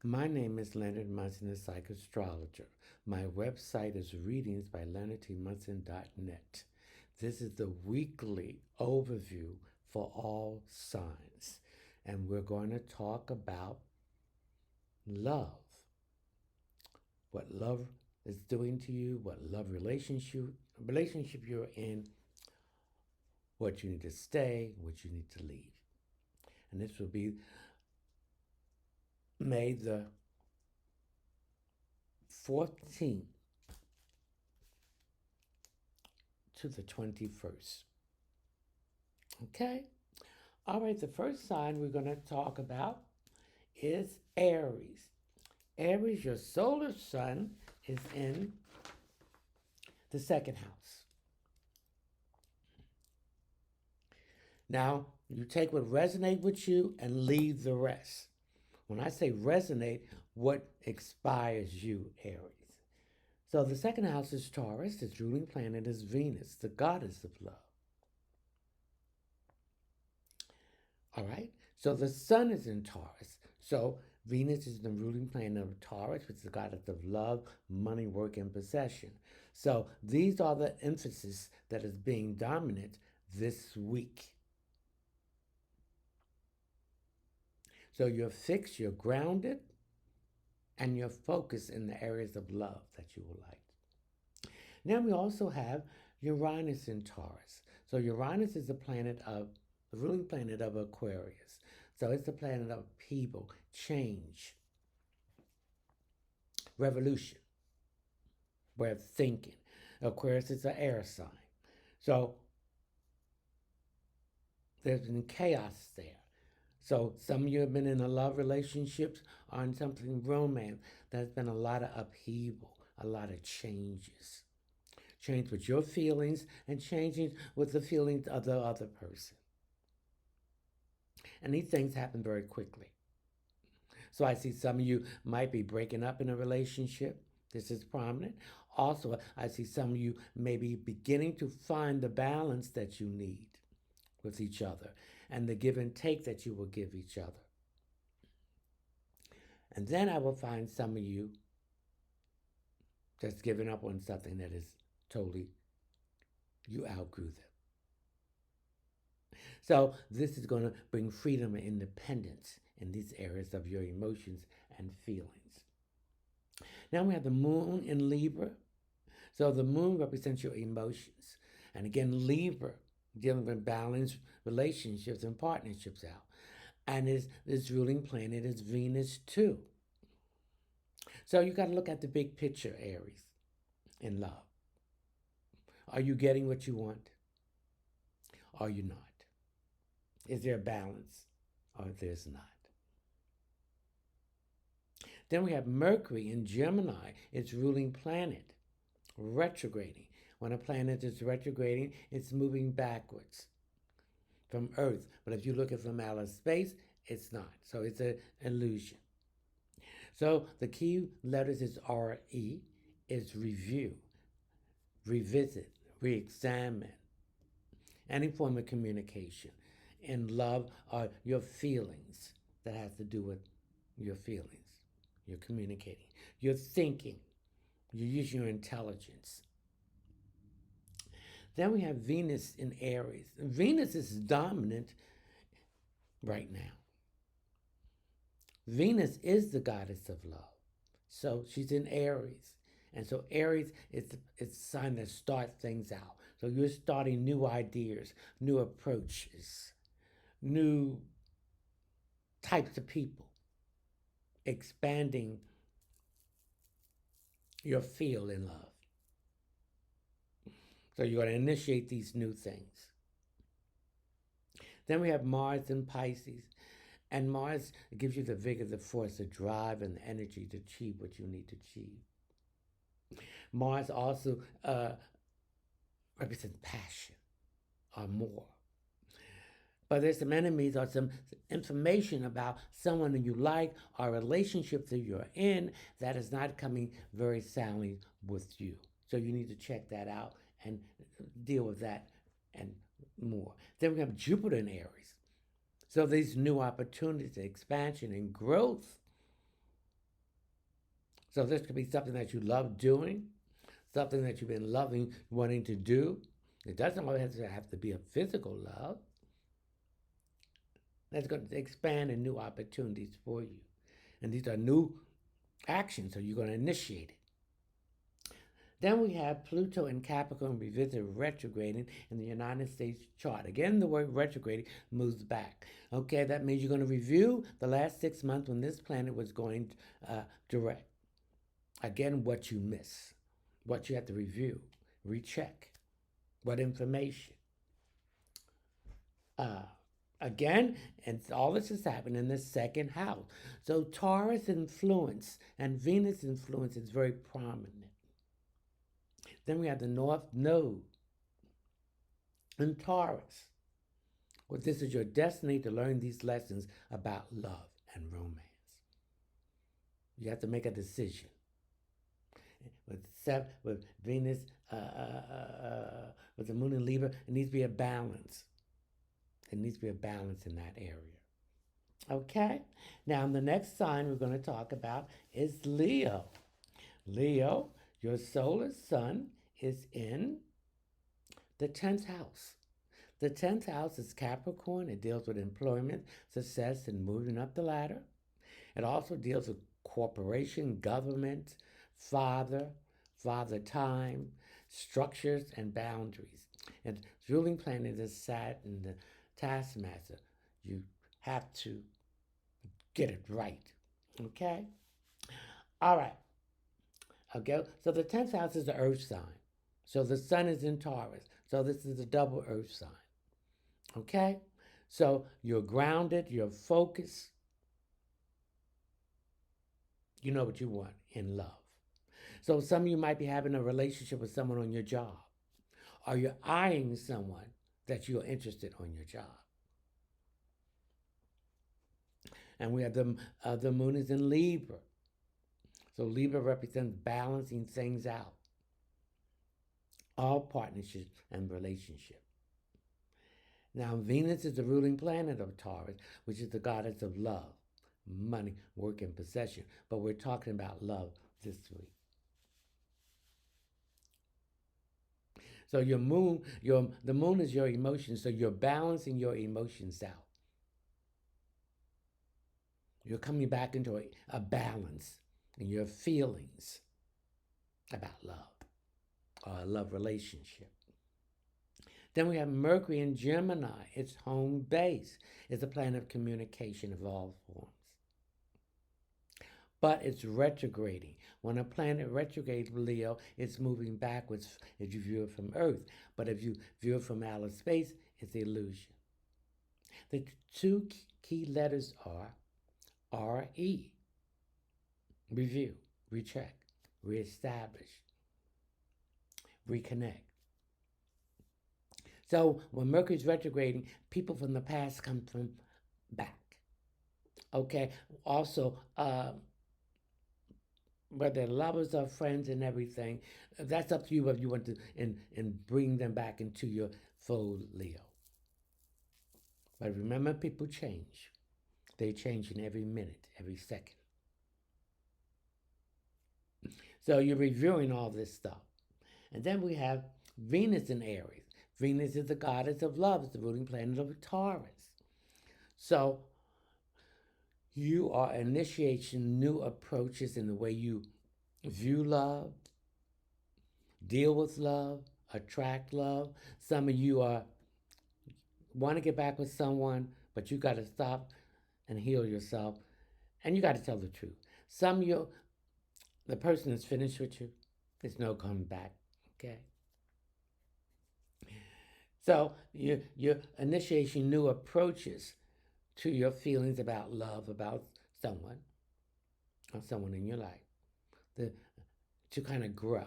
My name is Leonard Munson, the Psych Astrologer. My website is readingsbyleonardtmunson.net. This is the weekly overview for all signs, and we're going to talk about love. What love is doing to you, what love relationship you're in, what you need to stay, what you need to leave. And this will be May the 14th to the 21st. Okay? All right, the first sign we're going to talk about is Aries. Aries, your solar sun is in the second house. Now, you take what resonates with you and leave the rest. When I say resonate, what inspires you, Aries? So the second house is Taurus. Its ruling planet is Venus, the goddess of love. All right? So the sun is in Taurus. So Venus is the ruling planet of Taurus, which is the goddess of love, money, work, and possession. So these are the emphasis that is being dominant this week. So you're fixed, you're grounded, and you're focused in the areas of love that you will like. Now we also have Uranus in Taurus. So Uranus is the ruling planet of Aquarius. So it's the planet of people, change, revolution, way of thinking. Aquarius is an air sign. So there's been chaos there. So some of you have been in a love relationships or in something romance. There's been a lot of upheaval, a lot of changes. Change with your feelings and changing with the feelings of the other person. And these things happen very quickly. So I see some of you might be breaking up in a relationship. This is prominent. Also, I see some of you may be beginning to find the balance that you need with each other and the give and take that you will give each other. And then I will find some of you just giving up on something that is totally, you outgrew them. So this is going to bring freedom and independence in these areas of your emotions and feelings. Now we have the moon in Libra. So the moon represents your emotions. And again, Libra, dealing with balanced relationships and partnerships out. And this ruling planet is Venus too. So you got to look at the big picture, Aries, in love. Are you getting what you want? Are you not? Is there a balance or there's not? Then we have Mercury in Gemini, its ruling planet, retrograding. When a planet is retrograding, it's moving backwards from Earth. But if you look at it from outer space, it's not. So it's an illusion. So the key letters is R-E, is review, revisit, re-examine, any form of communication. In love are your feelings that has to do with your feelings. You're communicating. You're thinking. You use your intelligence. Then we have Venus in Aries. Venus is dominant right now. Venus is the goddess of love. So she's in Aries. And so Aries is a sign that starts things out. So you're starting new ideas, new approaches, new types of people, expanding your field in love. So you're going to initiate these new things. Then we have Mars in Pisces. And Mars gives you the vigor, the force, the drive, and the energy to achieve what you need to achieve. Mars also represents passion or more. But there's some enemies or some information about someone that you like or relationships that you're in that is not coming very soundly with you. So you need to check that out and deal with that and more. Then we have Jupiter in Aries. So these new opportunities, expansion and growth So this could be something that you love doing, something that you've been loving, wanting to do. It doesn't always have to be a physical love. That's going to expand in new opportunities for you. And these are new actions, so you're going to initiate it. Then we have Pluto and Capricorn revisit retrograding in the United States chart. Again, the word retrograding moves back. Okay, that means you're going to review the last 6 months when this planet was going direct. Again, what you miss, what you have to review, recheck, what information. Again, and all this has happened in the second house. So Taurus influence and Venus influence is very prominent. Then we have the North Node in Taurus. Well, this is your destiny to learn these lessons about love and romance. You have to make a decision. With Venus, with the moon in Libra, it needs to be a balance. It needs to be a balance in that area. Okay? Now, the next sign we're going to talk about is Leo. Leo, your solar sun is in the 10th house. The 10th house is Capricorn. It deals with employment, success, and moving up the ladder. It also deals with corporation, government, father time, structures, and boundaries. And ruling planet is Saturn, the taskmaster. You have to get it right. Okay? All right. Okay, so the 10th house is the earth sign. So the sun is in Taurus. So this is a double earth sign. Okay? So you're grounded, you're focused. You know what you want in love. So some of you might be having a relationship with someone on your job. Or you're eyeing someone that you're interested on your job. And we have the moon is in Libra. So Libra represents balancing things out. All partnerships and relationships. Now, Venus is the ruling planet of Taurus, which is the goddess of love, money, work, and possession. But we're talking about love this week. So your moon, the moon is your emotions, so you're balancing your emotions out. You're coming back into a balance in your feelings about love or a love relationship. Then we have Mercury in Gemini. It's home base. It's a planet of communication of all forms. But it's retrograding. When a planet retrogrades Leo, it's moving backwards if you view it from Earth. But if you view it from outer space, it's illusion. The two key letters are RE. Review, recheck, reestablish, reconnect. So when Mercury's retrograding, people from the past come from back. Okay. Also, whether lovers or friends and everything, that's up to you if you want to and bring them back into your fold, Leo. But remember, people change. They change in every minute, every second. So you're reviewing all this stuff. And then we have Venus in Aries. Venus is the goddess of love. It's the ruling planet of Taurus. So you are initiating new approaches in the way you view love, deal with love, attract love. Some of you want to get back with someone, but you got to stop and heal yourself. And you got to tell the truth. Some of you, the person is finished with you. There's no coming back. Okay? So you're initiating new approaches to your feelings about love, about someone, or someone in your life, to kind of grow.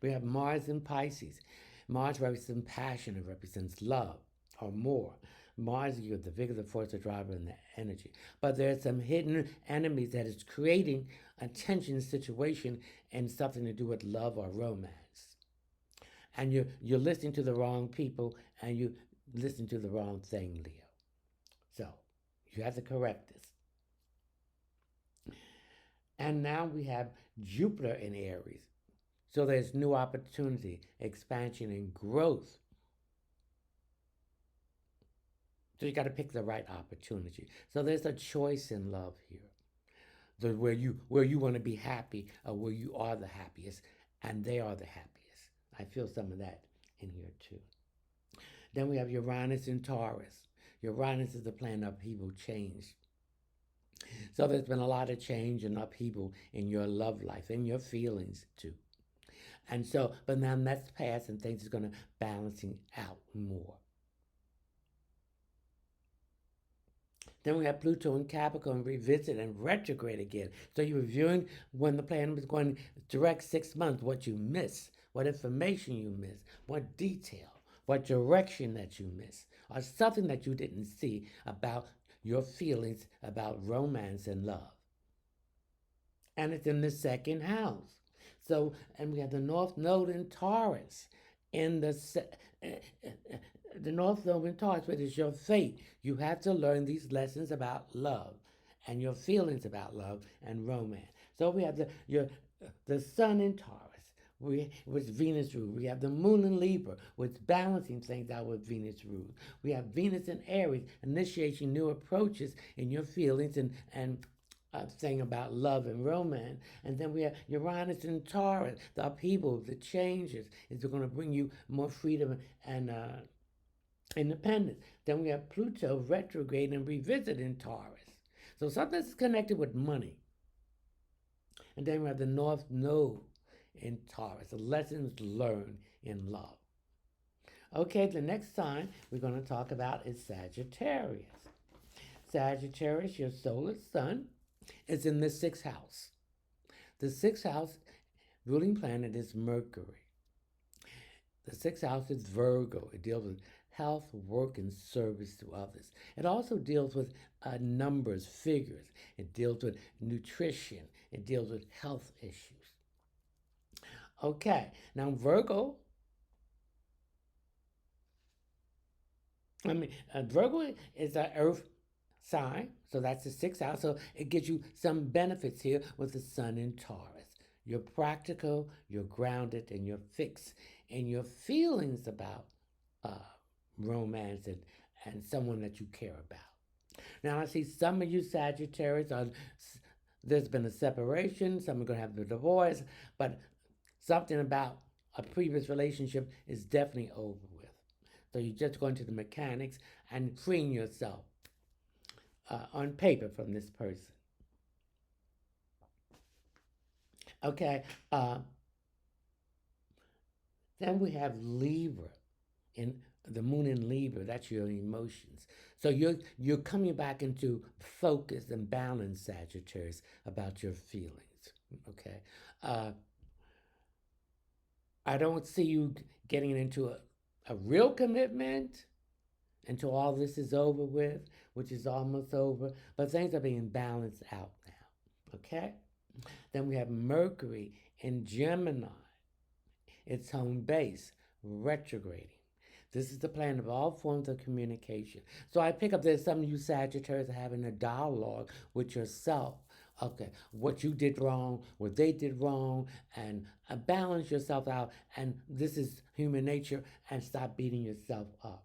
We have Mars in Pisces. Mars represents passion. It represents love or more. Mars gives the vigor, the force, the driver, and the energy. But there's some hidden enemies that is creating a tension situation and something to do with love or romance. And you're listening to the wrong people and you listen to the wrong thing, Leo. So you have to correct this. And now we have Jupiter in Aries. So there's new opportunity, expansion, and growth. So you got to pick the right opportunity. So there's a choice in love here. Where you want to be happy or where you are the happiest, and they are the happiest. I feel some of that in here too. Then we have Uranus and Taurus. Uranus is the planet of upheaval, change. So there's been a lot of change and upheaval in your love life, in your feelings too. And so, but now that's past and things are going to balancing out more. Then we have Pluto and Capricorn revisit and retrograde again. So you're reviewing when the planet was going direct 6 months, what you miss, what information you miss, what detail, what direction that you miss, or something that you didn't see about your feelings about romance and love. And it's in the second house. So, and we have the North Node in Taurus in the North Node in Taurus, which is your fate. You have to learn these lessons about love and your feelings about love and romance. So we have the Sun in Taurus, which Venus rule. We have the Moon in Libra, which balancing things out with Venus rule. We have Venus in Aries, initiating new approaches in your feelings and thing about love and romance. And then we have Uranus and Taurus, the upheaval, the changes. It's going to bring you more freedom and independence. Then we have Pluto retrograde and revisit in Taurus. So something's connected with money. And then we have the North Node in Taurus, the lessons learned in love. Okay, the next sign we're going to talk about is Sagittarius. Sagittarius, your solar sun, is in the 6th house. The 6th house ruling planet is Mercury. The 6th house is Virgo. It deals with health, work, and service to others. It also deals with numbers, figures. It deals with nutrition. It deals with health issues. Okay, now Virgo, Virgo is an earth sign, so that's the 6th house. So it gives you some benefits here with the sun in Taurus. You're practical, you're grounded, and you're fixed in your feelings about romance and someone that you care about. Now I see some of you Sagittarius there's been a separation, some are going to have a divorce, but something about a previous relationship is definitely over with. So you're just going to the mechanics and freeing yourself on paper from this person. Okay. Then we have Libra, in the moon in Libra. That's your emotions. So you're coming back into focus and balance, Sagittarius, about your feelings. Okay. I don't see you getting into a real commitment until all this is over with, which is almost over, but things are being balanced out now, okay? Then we have Mercury in Gemini, its home base, retrograding. This is the planet of all forms of communication. So I pick up that some of you Sagittarius are having a dialogue with yourself. Okay, what you did wrong, what they did wrong, and balance yourself out. And this is human nature, and stop beating yourself up.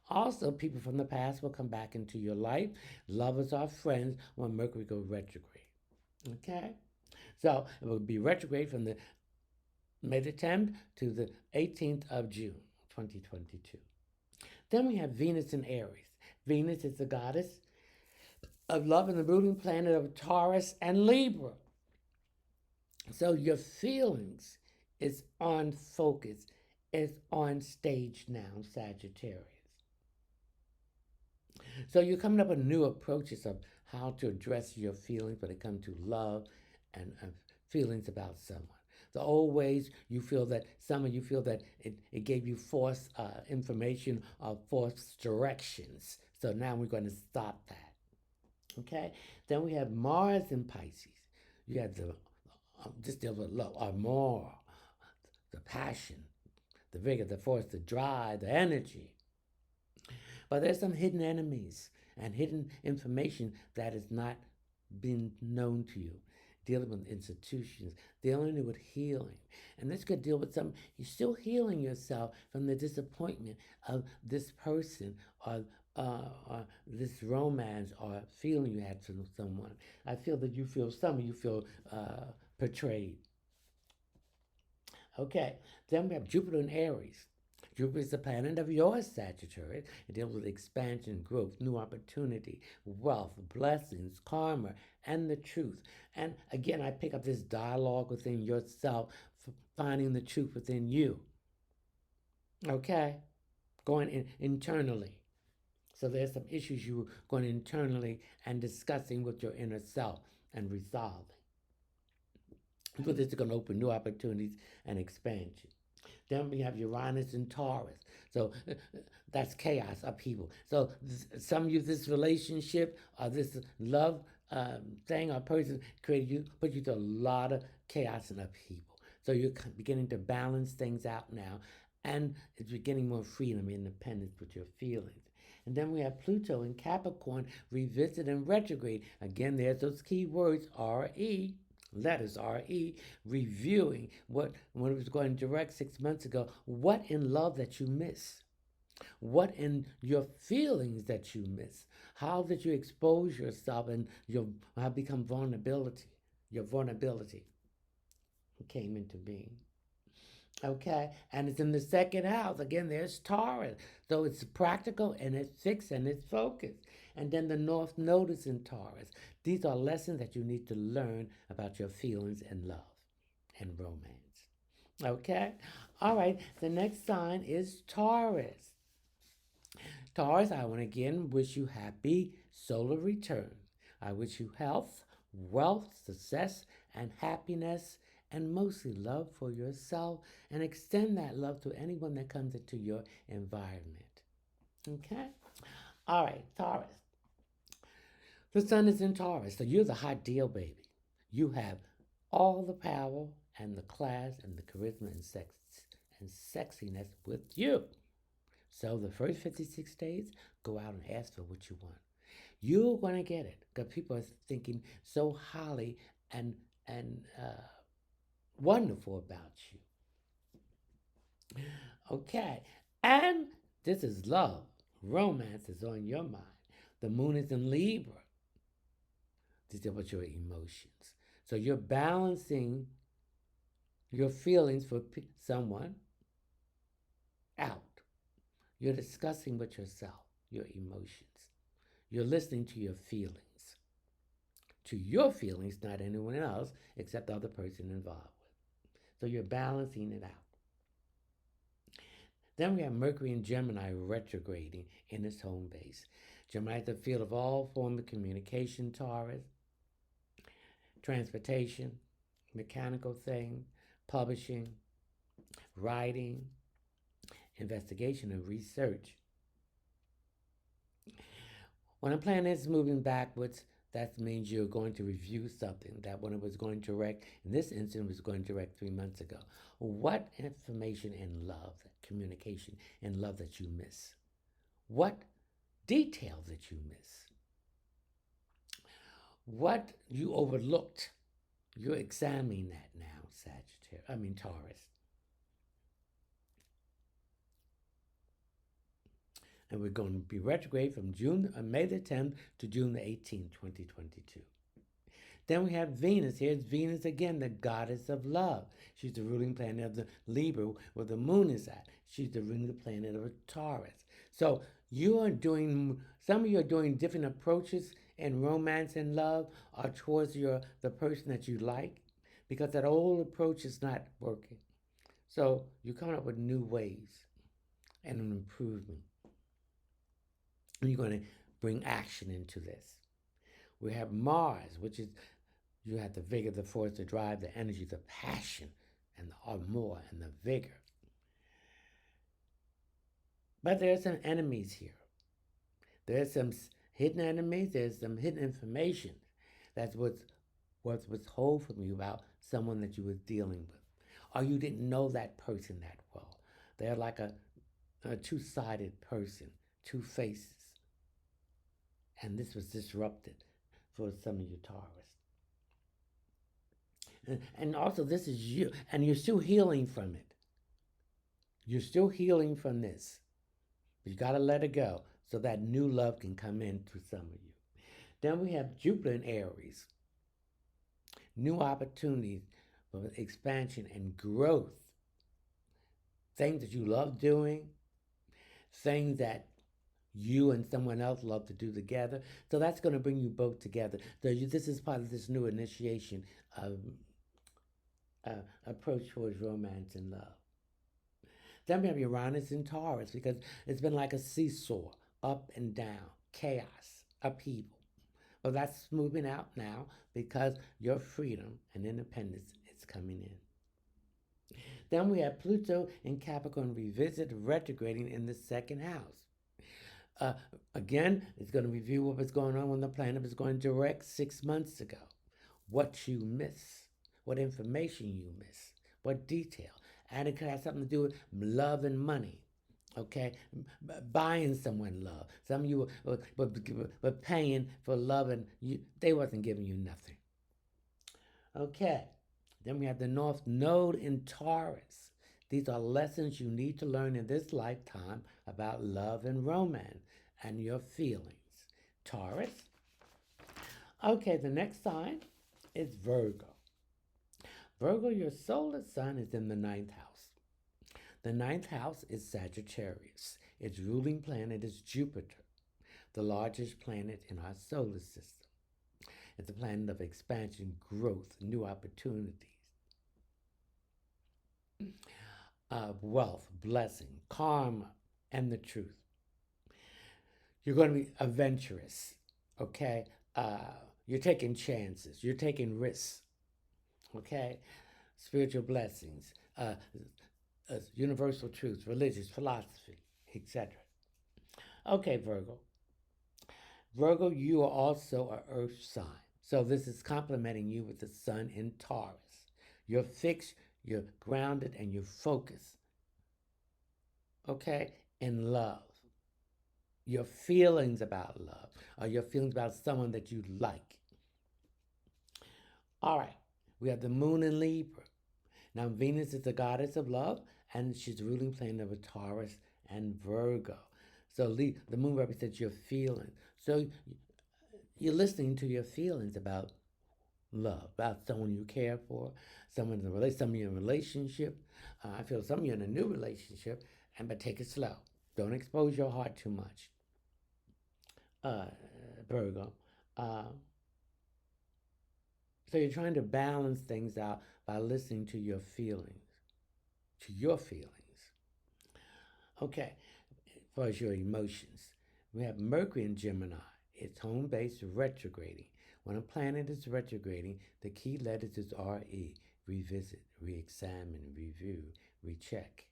Also, people from the past will come back into your life. Lovers are friends when Mercury goes retrograde. Okay? So it will be retrograde from the May the 10th to the 18th of June, 2022. Then we have Venus in Aries. Venus is the goddess of love and the ruling planet of Taurus and Libra. So your feelings is on focus, is on stage now, Sagittarius. So you're coming up with new approaches of how to address your feelings when it comes to love and feelings about someone. The old ways, you feel that, some of you feel that it gave you false information or false directions. So now we're going to stop that. Okay? Then we have Mars in Pisces. You have this deals with love, or more, the passion, the vigor, the force, the drive, the energy. But there's some hidden enemies and hidden information that has not been known to you. dealing with institutions, dealing with healing. And this could deal with you're still healing yourself from the disappointment of this person or this romance or feeling you had from someone. I feel that some of you feel betrayed. Okay, then we have Jupiter in Aries. Jupiter is the planet of your Sagittarius. It deals with expansion, growth, new opportunity, wealth, blessings, karma, and the truth. And again, I pick up this dialogue within yourself, finding the truth within you. Okay? Going internally. So there's some issues you're going internally and discussing with your inner self and resolving. So this is going to open new opportunities and expansion. Then we have Uranus and Taurus. So that's chaos, upheaval. So some of you, this relationship or this love thing or person put you through a lot of chaos and upheaval. So you're beginning to balance things out now, and it's beginning more freedom, independence with your feelings. And then we have Pluto in Capricorn, revisit and retrograde. Again, there's those key words, R-E. Letters R-E, reviewing when it was going direct 6 months ago, what in love that you miss, what in your feelings that you miss, how did you expose yourself and have become your vulnerability came into being. Okay, and it's in the second house. Again, there's Taurus. So it's practical and it's fixed and it's focused. And then the North Node is in Taurus. These are lessons that you need to learn about your feelings and love and romance. Okay? All right, the next sign is Taurus. Taurus, I want to again wish you happy solar return. I wish you health, wealth, success, and happiness, and mostly love for yourself, and extend that love to anyone that comes into your environment. Okay? All right, Taurus. The sun is in Taurus, so you're the hot deal, baby. You have all the power and the class and the charisma and sexiness with you. So the first 56 days, go out and ask for what you want. You're going to get it because people are thinking so highly and wonderful about you. Okay, and this is love. Romance is on your mind. The moon is in Libra. This is about your emotions. So you're balancing your feelings for someone out. You're discussing with yourself your emotions. You're listening to your feelings. To your feelings, not anyone else except the other person involved with. So you're balancing it out. Then we have Mercury and Gemini retrograding in its home base. Gemini is the field of all forms of communication, Taurus, transportation, mechanical things, publishing, writing, investigation, and research. When a planet is moving backwards, that means you're going to review something that when it was going direct, in this instance, was going direct 3 months ago. What information and love, communication and love that you miss? What details that you miss? What you overlooked? You're examining that now, Taurus. And we're going to be retrograde from May the 10th to June the 18th, 2022. Then we have Venus. Here's Venus again, the goddess of love. She's the ruling planet of the Libra, where the moon is at. She's the ruling planet of Taurus. So some of you are doing different approaches in romance and love or towards the person that you like, because that old approach is not working. So you're coming up with new ways and an improvement. And you're going to bring action into this. We have Mars, which is you have the vigor, the force, the drive, the energy, the passion, and the amour and the vigor. But there are some enemies here. There's some hidden enemies. There's some hidden information that's what's withheld from you about someone that you were dealing with, or you didn't know that person that well. They're like a two-sided person, two faces. And this was disrupted for some of you Taurus. And also, this is you, and you're still healing from it. You're still healing from this. You got to let it go so that new love can come in through some of you. Then we have Jupiter in Aries. New opportunities for expansion and growth. Things that you love doing, things that you and someone else love to do together. So that's going to bring you both together. So this is part of this new initiation approach towards romance and love. Then we have Uranus and Taurus because it's been like a seesaw, up and down, chaos, upheaval. Well, that's moving out now because your freedom and independence is coming in. Then we have Pluto and Capricorn revisit retrograding in the second house. Again, it's going to review what was going on when the planet was going direct 6 months ago. What you miss, what information you miss, what detail. And it could have something to do with love and money. Okay, buying someone love. Some of you were paying for love and they wasn't giving you nothing. Okay, then we have the North Node in Taurus. These are lessons you need to learn in this lifetime about love and romance and your feelings. Taurus. Okay, the next sign is Virgo. Virgo, your solar sun is in the 9th house. The 9th house is Sagittarius. Its ruling planet is Jupiter, the largest planet in our solar system. It's a planet of expansion, growth, new opportunities, wealth, blessing, karma, and the truth. You're going to be adventurous, okay? You're taking chances. You're taking risks, okay? Spiritual blessings, universal truths, religious philosophy, etc. Okay, Virgo. Virgo, you are also an earth sign. So this is complementing you with the sun in Taurus. You're fixed, you're grounded, and you're focused. Okay? In love. Your feelings about love, or your feelings about someone that you like. All right. We have the moon in Libra. Now, Venus is the goddess of love, and she's the ruling planet of Taurus and Virgo. So the moon represents your feelings. So you're listening to your feelings about love, about someone you care for, someone in a relationship. I feel some of you in a new relationship, but take it slow. Don't expose your heart too much, Virgo. So you're trying to balance things out by listening to your feelings. Okay, as far as your emotions, we have Mercury in Gemini. It's home base retrograding. When a planet is retrograding, the key letters is RE, revisit, re-examine, review, recheck.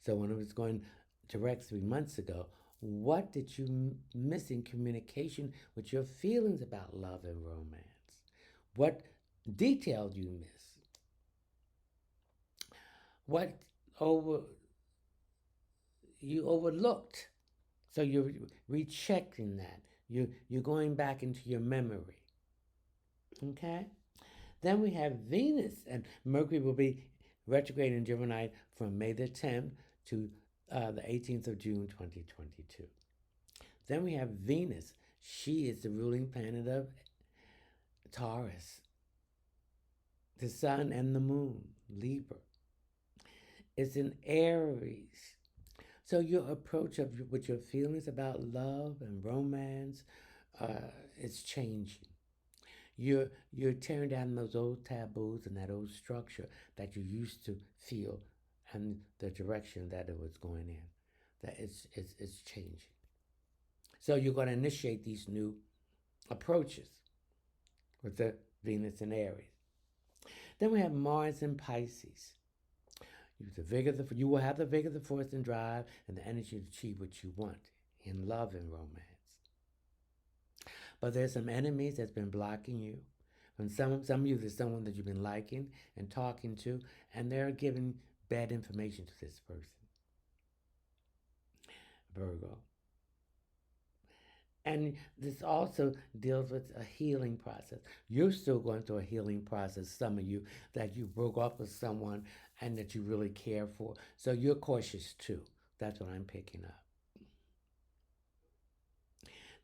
So when it was going direct 3 months ago, what did you miss in communication with your feelings about love and romance? What detail do you miss? What you overlooked? So you're rechecking that. You're going back into your memory. Okay? Then we have Venus, and Mercury will be retrograde in Gemini from May the 10th to the 18th of June, 2022. Then we have Venus. She is the ruling planet of Taurus, the sun and the moon, Libra. It's in Aries. So your approach with your feelings about love and romance is changing. You're tearing down those old taboos and that old structure that you used to feel and the direction that it was going in. That it's changing. So you're going to initiate these new approaches with the Venus and Aries. Then we have Mars and Pisces. You will have the vigor, the force and drive, and the energy to achieve what you want in love and romance. But there's some enemies that's been blocking you. From some of you, there's someone that you've been liking and talking to, and they're giving bad information to this person. Virgo. And this also deals with a healing process. You're still going through a healing process, some of you, that you broke up with someone and that you really care for. So you're cautious too. That's what I'm picking up.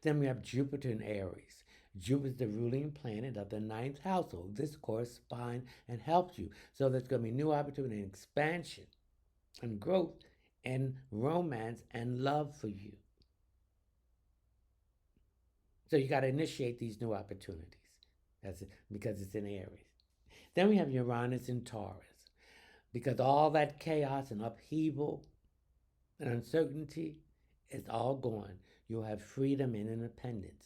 Then we have Jupiter in Aries. Jupiter is the ruling planet of the ninth household. This corresponds and helps you. So there's going to be new opportunity and expansion and growth and romance and love for you. So you got to initiate these new opportunities. That's it, because it's in Aries. Then we have Uranus and Taurus. Because all that chaos and upheaval and uncertainty is all gone. You'll have freedom and independence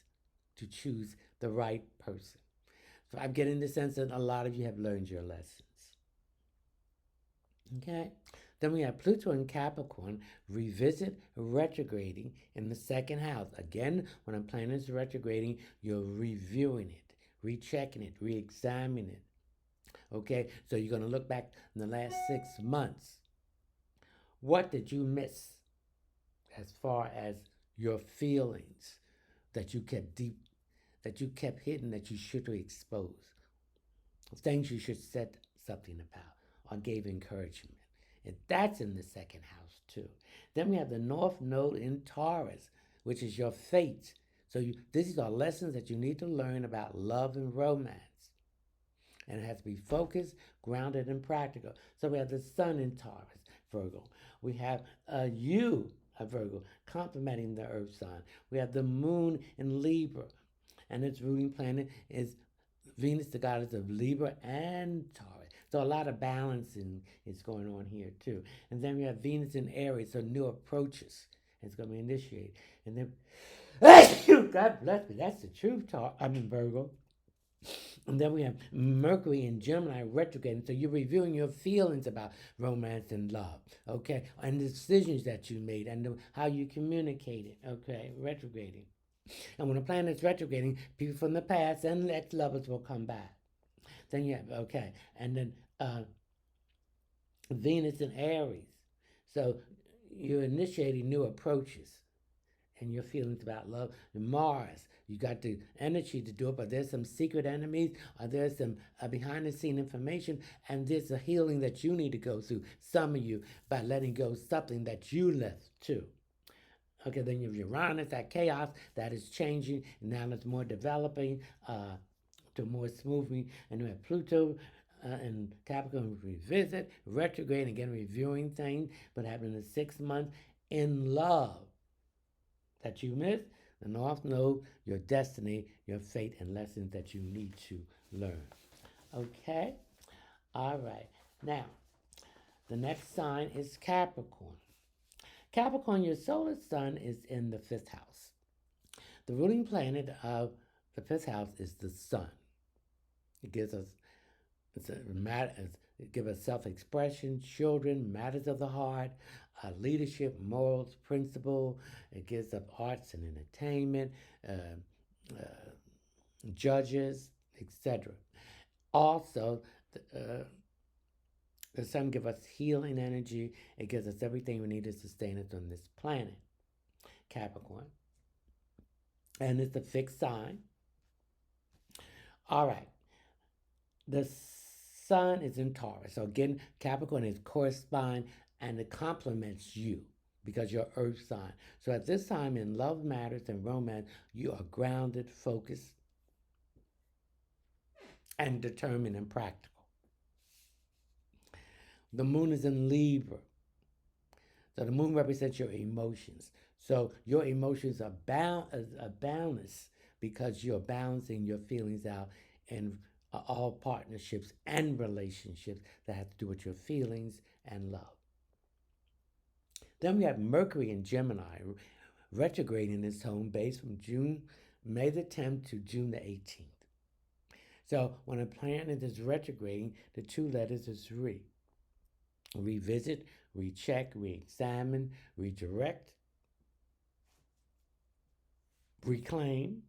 to choose the right person. So I'm getting the sense that a lot of you have learned your lessons. Okay? Then we have Pluto and Capricorn revisit retrograding in the second house. Again, when a planet is retrograding, you're reviewing it, rechecking it, re-examining it. Okay? So you're going to look back in the last 6 months. What did you miss as far as your feelings that you kept deep, that you kept hidden, that you should expose? Things you should said something about or gave encouragement. And that's in the second house too. Then we have the North Node in Taurus, which is your fate. So these are lessons that you need to learn about love and romance. And it has to be focused, grounded, and practical. So we have the Sun in Taurus, Virgo. We have you, a Virgo, complementing the Earth sign. We have the Moon in Libra, and its ruling planet is Venus, the goddess of Libra and Taurus. So a lot of balancing is going on here too. And then we have Venus in Aries, so new approaches. It's going to be initiated. And then, God bless me, that's the truth, I'm in Virgo. And then we have Mercury in Gemini retrograde. So you're reviewing your feelings about romance and love, okay? And the decisions that you made and how you communicated, okay? Retrograding. And when a planet's retrograding, people from the past and ex-lovers will come back. Then you have, okay, and then Venus in Aries. So you're initiating new approaches and your feelings about love. And Mars, you got the energy to do it, but there's some secret enemies, or there's some behind the scene information, and there's a healing that you need to go through, some of you, by letting go something that you left too. Okay, then you have Uranus, that chaos that is changing, and now it's more developing to more smoothing. And you have Pluto and Capricorn revisit, retrograde, again reviewing things, but happening in 6 months in love that you missed. The North Node, your destiny, your fate, and lessons that you need to learn. Okay? All right. Now, the next sign is Capricorn. Capricorn, your solar sun is in the 5th house. The ruling planet of the 5th house is the sun. It gives us it gives us self-expression, children, matters of the heart, leadership, morals, principle. It gives up arts and entertainment, judges, etc. Also, the sun gives us healing energy. It gives us everything we need to sustain us on this planet, Capricorn. And it's a fixed sign. All right. The sun is in Taurus. So again, Capricorn is correspond and it complements you because you're earth sign. So at this time in love matters and romance, you are grounded, focused, and determined and practical. The moon is in Libra. So the moon represents your emotions. So your emotions are balanced because you're balancing your feelings out in all partnerships and relationships that have to do with your feelings and love. Then we have Mercury in Gemini retrograding its home base from May the 10th to June the 18th. So when a planet is retrograding, the 2 letters is re. Revisit, recheck, re-examine, redirect, reclaim.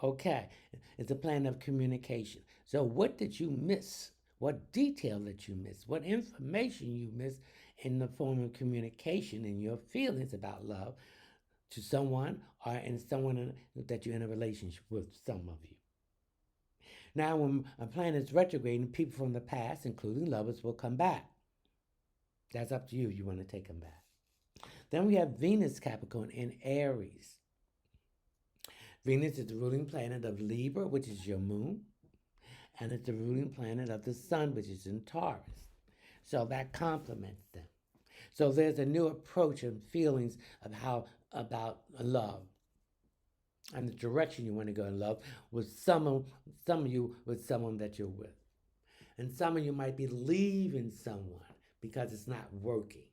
Okay, it's a plan of communication. So what did you miss? What detail did you miss? What information you missed in the form of communication and your feelings about love to someone or in someone that you're in a relationship with, some of you. Now, when a planet is retrograding, people from the past, including lovers, will come back. That's up to you if you want to take them back. Then we have Venus Capricorn in Aries. Venus is the ruling planet of Libra, which is your moon, and it's the ruling planet of the sun, which is in Taurus. So that complements them. So there's a new approach and feelings of how about love and the direction you want to go in love with some of you with someone that you're with. And some of you might be leaving someone because it's not working.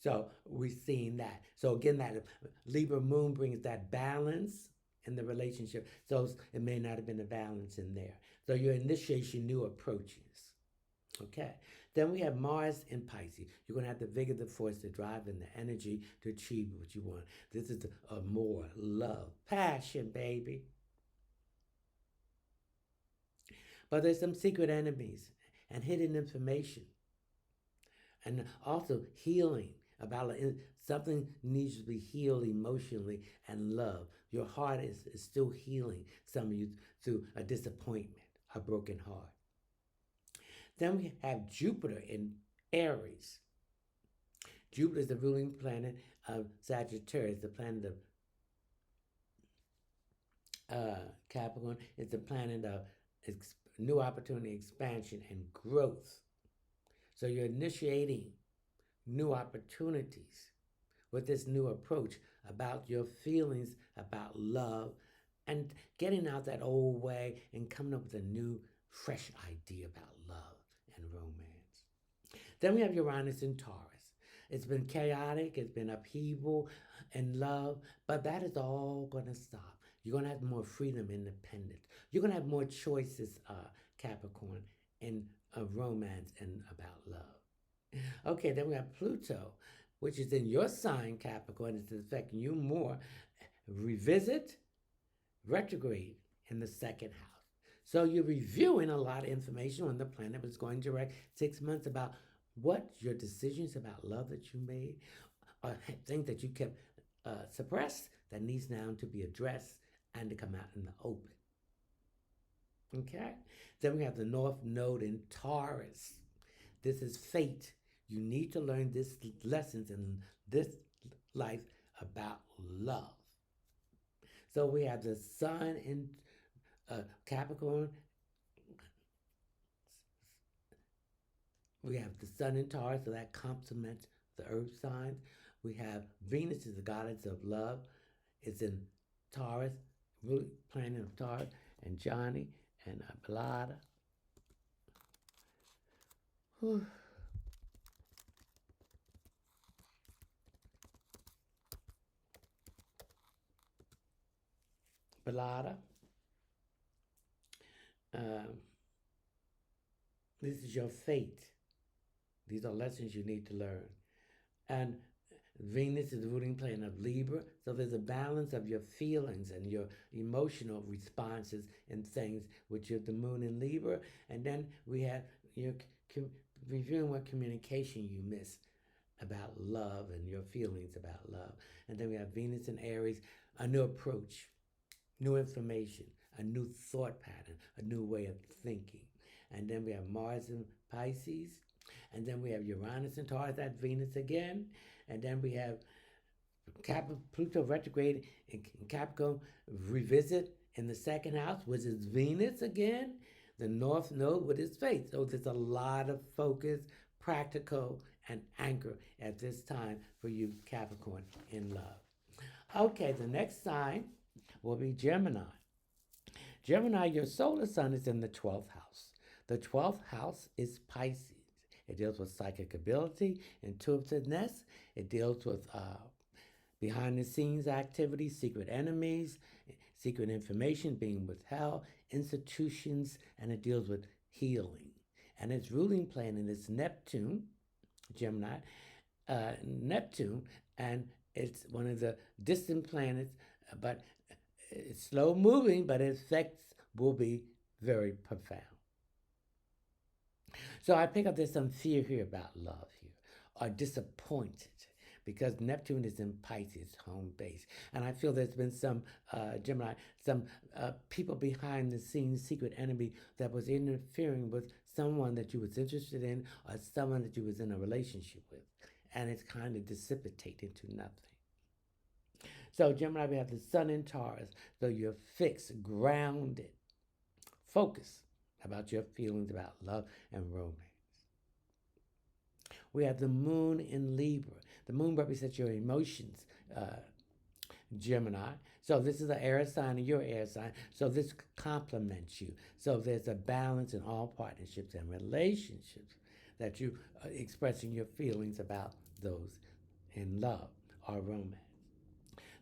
So we're seeing that. So again, that Libra moon brings that balance in the relationship. So it may not have been a balance in there. So you're initiating new approaches. Okay. Then we have Mars in Pisces. You're going to have the vigor, the force, the drive, and the energy to achieve what you want. This is a more love, passion, baby. But there's some secret enemies and hidden information. And also healing about something needs to be healed emotionally and love. Your heart is still healing some of you through a disappointment, a broken heart. Then we have Jupiter in Aries. Jupiter is the ruling planet of Sagittarius, the planet of Capricorn. It's the planet of new opportunity, expansion, and growth. So you're initiating new opportunities with this new approach about your feelings about love and getting out that old way and coming up with a new, fresh idea about love and romance. Then we have Uranus and Taurus. It's been chaotic, it's been upheaval and love, but that is all going to stop. You're going to have more freedom, independence. You're going to have more choices, Capricorn, in romance and about love. Okay, then we have Pluto, which is in your sign, Capricorn. It's affecting you more. Revisit, retrograde in the second house. So you're reviewing a lot of information on the planet was going direct 6 months about what your decisions about love that you made, or things that you kept suppressed that needs now to be addressed and to come out in the open. Okay? Then we have the North Node in Taurus. This is fate. You need to learn this lessons in this life about love. So we have the sun in Capricorn. We have the sun in Taurus, so that complements the earth signs. We have Venus is the goddess of love. It's in Taurus, really planet of Taurus, and Johnny and Belada. Belada. This is your fate. These are lessons you need to learn. And Venus is the ruling planet of Libra, so there's a balance of your feelings and your emotional responses and things, which is the moon in Libra. And then we have your reviewing what communication you missed about love and your feelings about love. And then we have Venus in Aries, a new approach, new information, a new thought pattern, a new way of thinking. And then we have Mars in Pisces. And then we have Uranus and Taurus, that's Venus again. And then we have Pluto retrograde in Capricorn, revisit in the second house, which is Venus again, the North Node with its fate. So there's a lot of focus, practical, and anchor at this time for you, Capricorn, in love. Okay, the next sign will be Gemini. Gemini, your solar sun is in the 12th house. The 12th house is Pisces. It deals with psychic ability, intuitiveness. It deals with behind-the-scenes activities, secret enemies, secret information being withheld, institutions, and it deals with healing. And its ruling planet is Neptune, Gemini, Neptune, and it's one of the distant planets, but it's slow moving, but its effects will be very profound. So I pick up there's some fear here about love here, or disappointed, because Neptune is in Pisces, home base. And I feel there's been some, Gemini, some people behind the scenes, secret enemy that was interfering with someone that you was interested in or someone that you was in a relationship with. And it's kind of dissipated into nothing. So Gemini, we have the sun in Taurus. So you're fixed, grounded, focused about your feelings about love and romance. We have the moon in Libra. The moon represents your emotions, Gemini. So this is an air sign and you're an air sign. So this complements you. So there's a balance in all partnerships and relationships that you are expressing your feelings about those in love or romance.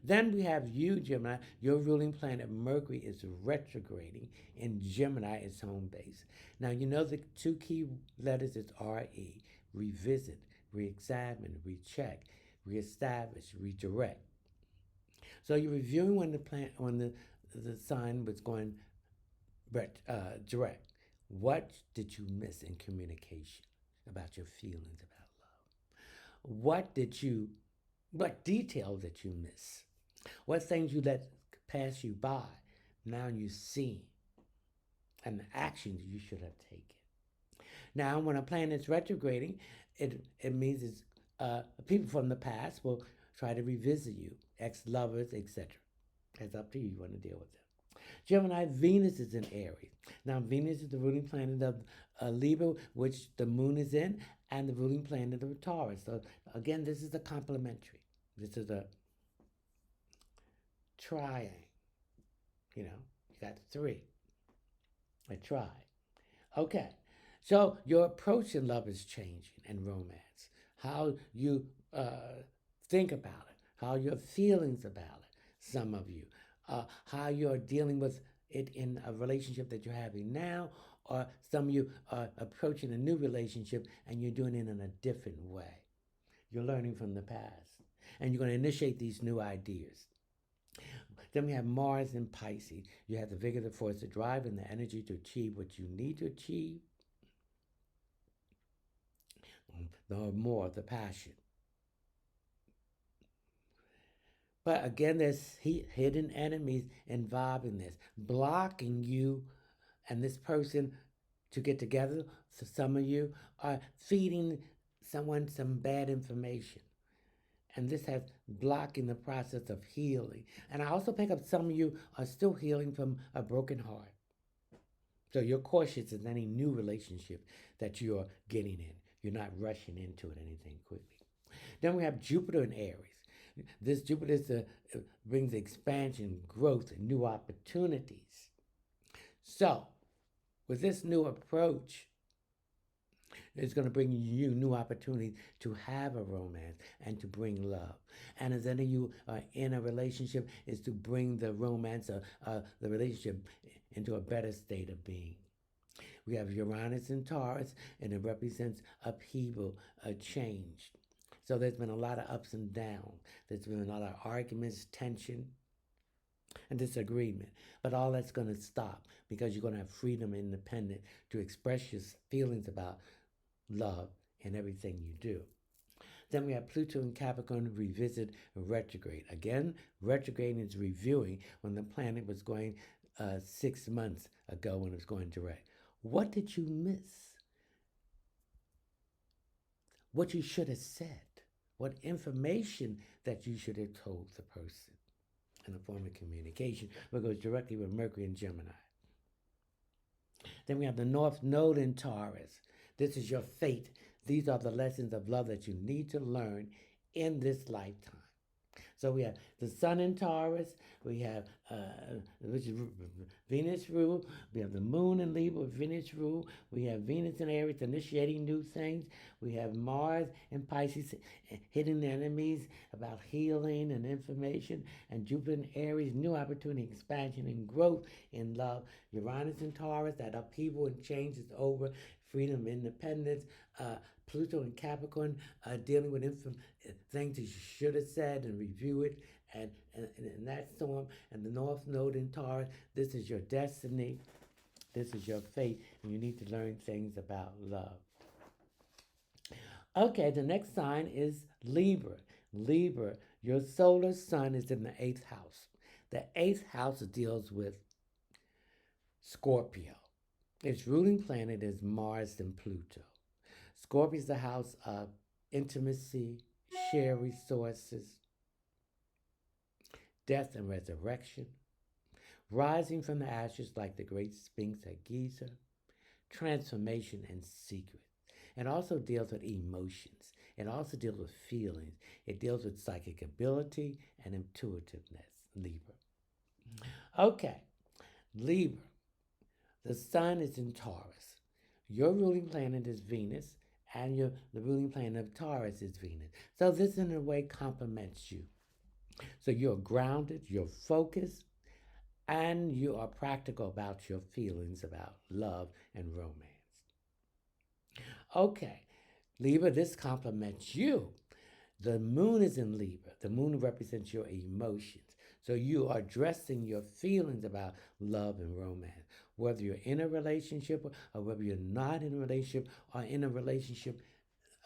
Then we have you, Gemini. Your ruling planet Mercury is retrograding in Gemini, its home base. Now, you know the two key letters is RE, revisit, re-examine, recheck, reestablish, redirect. So you're reviewing when the sign was going direct. What did you miss in communication about your feelings about love? What detail did you miss? What things you let pass you by, now you see, and the actions you should have taken. Now, when a planet is retrograding, it means it's people from the past will try to revisit you, ex-lovers, etc. It's up to you. You want to deal with them. Gemini, Venus is in Aries. Now, Venus is the ruling planet of Libra, which the moon is in, and the ruling planet of Taurus. So, again, this is a complementary. This is a triangle. You got three. A tri. Okay. So your approach in love is changing and romance. How you think about it, how your feelings about it, some of you, how you're dealing with it in a relationship that you're having now, or some of you are approaching a new relationship and you're doing it in a different way. You're learning from the past, and you're going to initiate these new ideas. Then we have Mars in Pisces. You have the vigor, the force, the drive, and the energy to achieve what you need to achieve. The more, the passion. But again, there's hidden enemies involved in this, blocking you and this person to get together. So some of you are feeding someone some bad information. And this has blocking the process of healing. And I also pick up some of you are still healing from a broken heart. So you're cautious in any new relationship that you're getting in. You're not rushing into it anything quickly. Then we have Jupiter in Aries. This Jupiter brings expansion, growth, and new opportunities. So with this new approach, it's going to bring you new opportunities to have a romance and to bring love. And as any of you are in a relationship, is to bring the romance, the relationship into a better state of being. We have Uranus and Taurus, and it represents upheaval, a change. So there's been a lot of ups and downs. There's been a lot of arguments, tension, and disagreement. But all that's going to stop because you're going to have freedom and independence to express your feelings about love in everything you do. Then we have Pluto and Capricorn revisit retrograde. Again, retrograde is reviewing when the planet was going 6 months ago when it was going direct. What did you miss? What you should have said? What information that you should have told the person in a form of communication, that goes directly with Mercury and Gemini. Then we have the North Node in Taurus. This is your fate. These are the lessons of love that you need to learn in this lifetime. So we have the Sun in Taurus. We have which is Venus rule. We have the Moon in Libra, Venus rule. We have Venus in Aries, initiating new things. We have Mars in Pisces, hitting the enemies about healing and information. And Jupiter in Aries, new opportunity, expansion and growth in love. Uranus in Taurus, that upheaval and change is over. Freedom, independence. Pluto and Capricorn, dealing with things that you should have said and review it. And in that storm, and the North Node in Taurus, this is your destiny. This is your fate, and you need to learn things about love. Okay, the next sign is Libra. Libra, your solar sun is in the 8th house. The 8th house deals with Scorpio. Its ruling planet is Mars and Pluto. Scorpio is the house of intimacy, shared resources, death and resurrection, rising from the ashes like the great Sphinx at Giza, transformation and secret. It also deals with emotions. It also deals with feelings. It deals with psychic ability and intuitiveness, Libra. Okay, Libra. The sun is in Taurus. Your ruling planet is Venus, and the ruling planet of Taurus is Venus. So this in a way complements you. So you're grounded, you're focused, and you are practical about your feelings about love and romance. Okay, Libra, this complements you. The moon is in Libra. The moon represents your emotions. So you are addressing your feelings about love and romance. Whether you're in a relationship or whether you're not in a relationship or in a relationship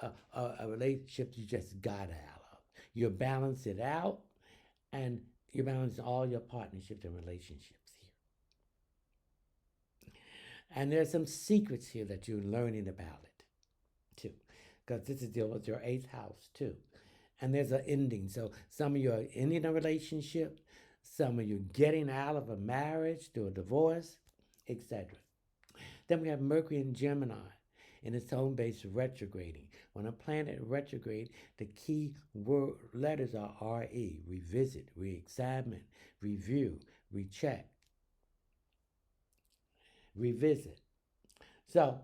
you just got out of. You balance it out and you balance all your partnerships and relationships here. And there's some secrets here that you're learning about it too. Because this is dealing with your 8th house too. And there's an ending. So some of you are ending a relationship, some of you getting out of a marriage through a divorce, etc. Then we have Mercury in Gemini in its home base retrograding. When a planet retrograde, the key word letters are RE, revisit, re-examine, review, recheck, revisit. So,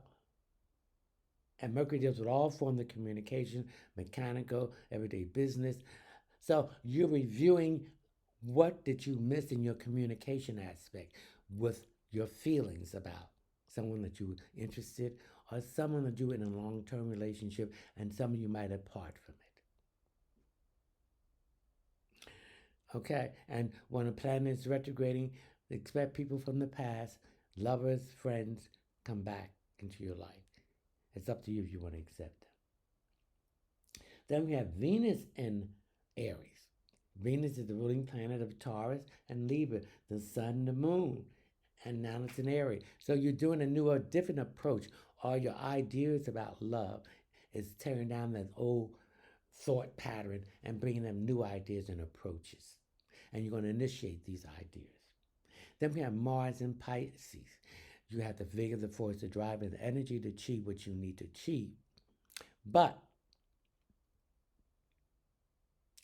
and Mercury deals with all forms of communication, mechanical, everyday business. So you're reviewing what did you miss in your communication aspect with your feelings about someone that you were interested or someone that you were in a long-term relationship and some of you might have parted from it. Okay, and when a planet is retrograding, expect people from the past, lovers, friends, come back into your life. It's up to you if you want to accept them. Then we have Venus in Aries. Venus is the ruling planet of Taurus and Libra, the sun, the moon, and now it's in Aries. So you're doing a new or different approach. All your ideas about love is tearing down that old thought pattern and bringing them new ideas and approaches. And you're going to initiate these ideas. Then we have Mars in Pisces. You have the vigor, the force, the drive, and the energy to achieve what you need to achieve. But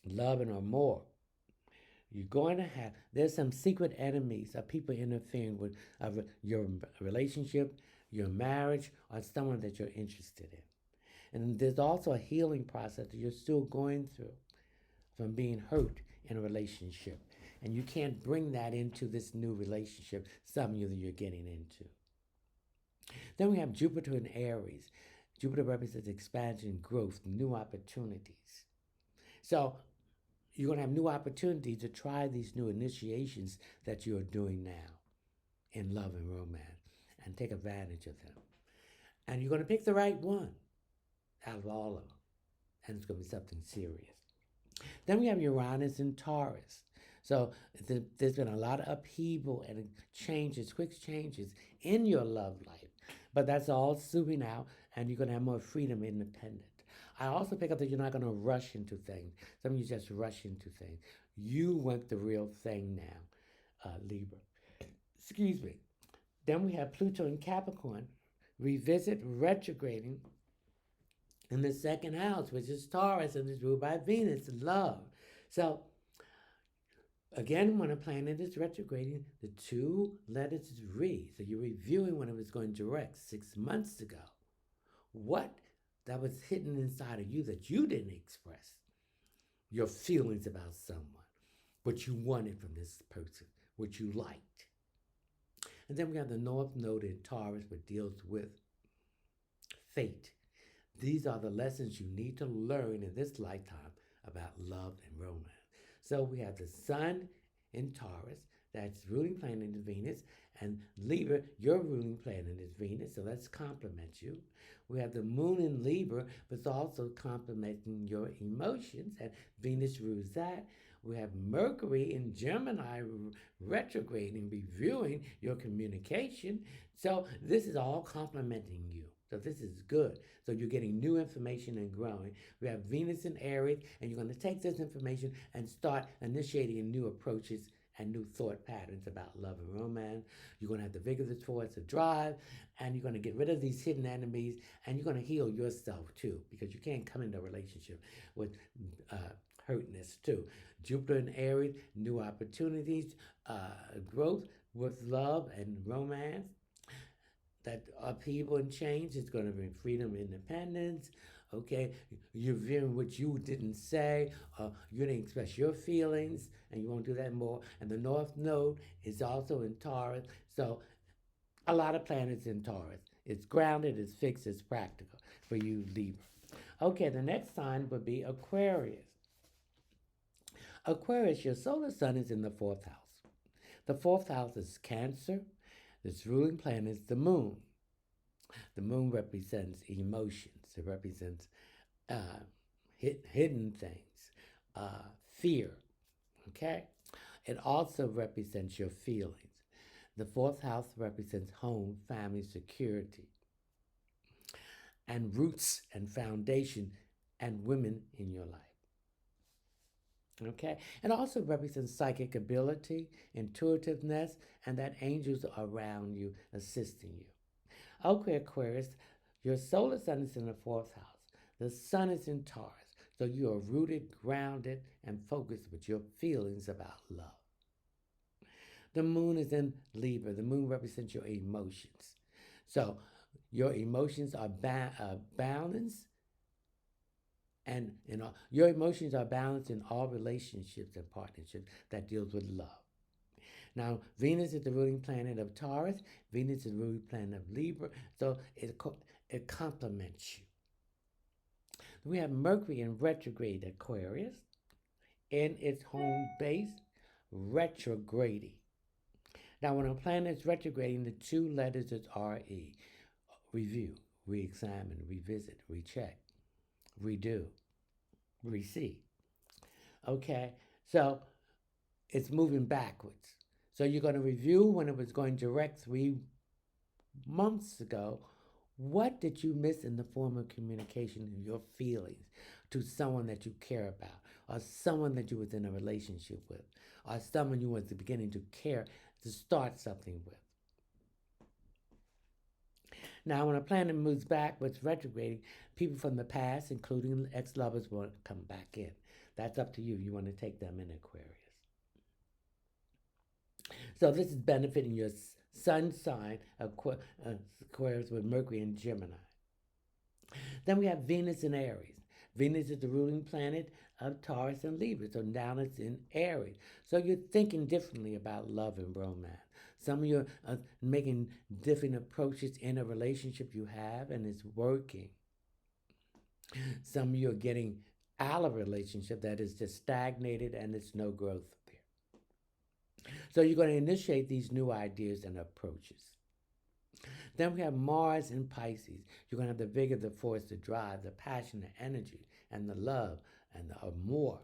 loving or more, you're going to have, there's some secret enemies of people interfering with your relationship, your marriage, or someone that you're interested in. And there's also a healing process that you're still going through from being hurt in a relationship. And you can't bring that into this new relationship, some of you that you're getting into. Then we have Jupiter in Aries. Jupiter represents expansion, growth, new opportunities. So you're going to have new opportunities to try these new initiations that you're doing now in love and romance and take advantage of them. And you're going to pick the right one out of all of them. And it's going to be something serious. Then we have Uranus and Taurus. So there's been a lot of upheaval and changes, quick changes in your love life. But that's all smoothing out, and you're going to have more freedom, independent. I also pick up that you're not going to rush into things. Some of you just rush into things. You want the real thing now, Libra. Excuse me. Then we have Pluto and Capricorn, revisit, retrograding in the 2nd house, which is Taurus, and is ruled by Venus, love. So, again, when a planet is retrograding, the 2 letters is re. So you're reviewing when it was going direct 6 months ago. What that was hidden inside of you that you didn't express. Your feelings about someone. What you wanted from this person. What you liked. And then we have the North Node in Taurus, which deals with fate. These are the lessons you need to learn in this lifetime about love and romance. So we have the sun in Taurus, That's ruling planet is Venus. And Libra, your ruling planet is Venus, so let's complement you. We have the moon in Libra, but it's also complementing your emotions, and Venus rules that. We have Mercury in Gemini retrograding, reviewing your communication. So this is all complementing you. So this is good. So you're getting new information and growing. We have Venus in Aries, and you're going to take this information and start initiating new approaches and new thought patterns about love and romance. You're going to have the vigor, the force, the drive, and you're going to get rid of these hidden enemies, and you're going to heal yourself too, because you can't come into a relationship with hurtness too. Jupiter in Aries, new opportunities, growth with love and romance. That upheaval and change is going to bring freedom, independence. Okay, you're hearing what you didn't say, you didn't express your feelings, and you won't do that more. And the North Node is also in Taurus, so a lot of planets in Taurus. It's grounded, it's fixed, it's practical for you, Libra. Okay, the next sign would be Aquarius. Aquarius, your solar sun is in the fourth house. The fourth house is Cancer. Its ruling planet is the moon. The moon represents emotions. It represents hidden things, fear. Okay? It also represents your feelings. The fourth house represents home, family, security, and roots and foundation and women in your life. Okay? It also represents psychic ability, intuitiveness, and that angels are around you assisting you. Okay, Aquarius, your solar sun is in the fourth house. The sun is in Taurus. So you are rooted, grounded, and focused with your feelings about love. The moon is in Libra. The moon represents your emotions. So your emotions are balanced, and your emotions are balanced in all relationships and partnerships that deals with love. Now, Venus is the ruling planet of Taurus. Venus is the ruling planet of Libra. So it complements you. We have Mercury in retrograde Aquarius in its home base, retrograding. Now, when a planet is retrograding, the two letters is RE. Review, re-examine, revisit, recheck, redo, re-see. Okay, so it's moving backwards. So you're going to review when it was going direct 3 months ago. What did you miss in the form of communication and your feelings to someone that you care about, or someone that you was in a relationship with, or someone you was beginning to care to start something with? Now, when a planet moves backwards, retrograding, people from the past, including ex-lovers, will come back in. That's up to you. You want to take them in, Aquarius. So this is benefiting your sun sign, Aquarius, with Mercury and Gemini. Then we have Venus in Aries. Venus is the ruling planet of Taurus and Libra, so now it's in Aries. So you're thinking differently about love and romance. Some of you are making different approaches in a relationship you have, and it's working. Some of you are getting out of a relationship that is just stagnated and it's no growth there. So you're going to initiate these new ideas and approaches. Then we have Mars in Pisces. You're going to have the vigor, the force, the drive, the passion, the energy, and the love, and the more.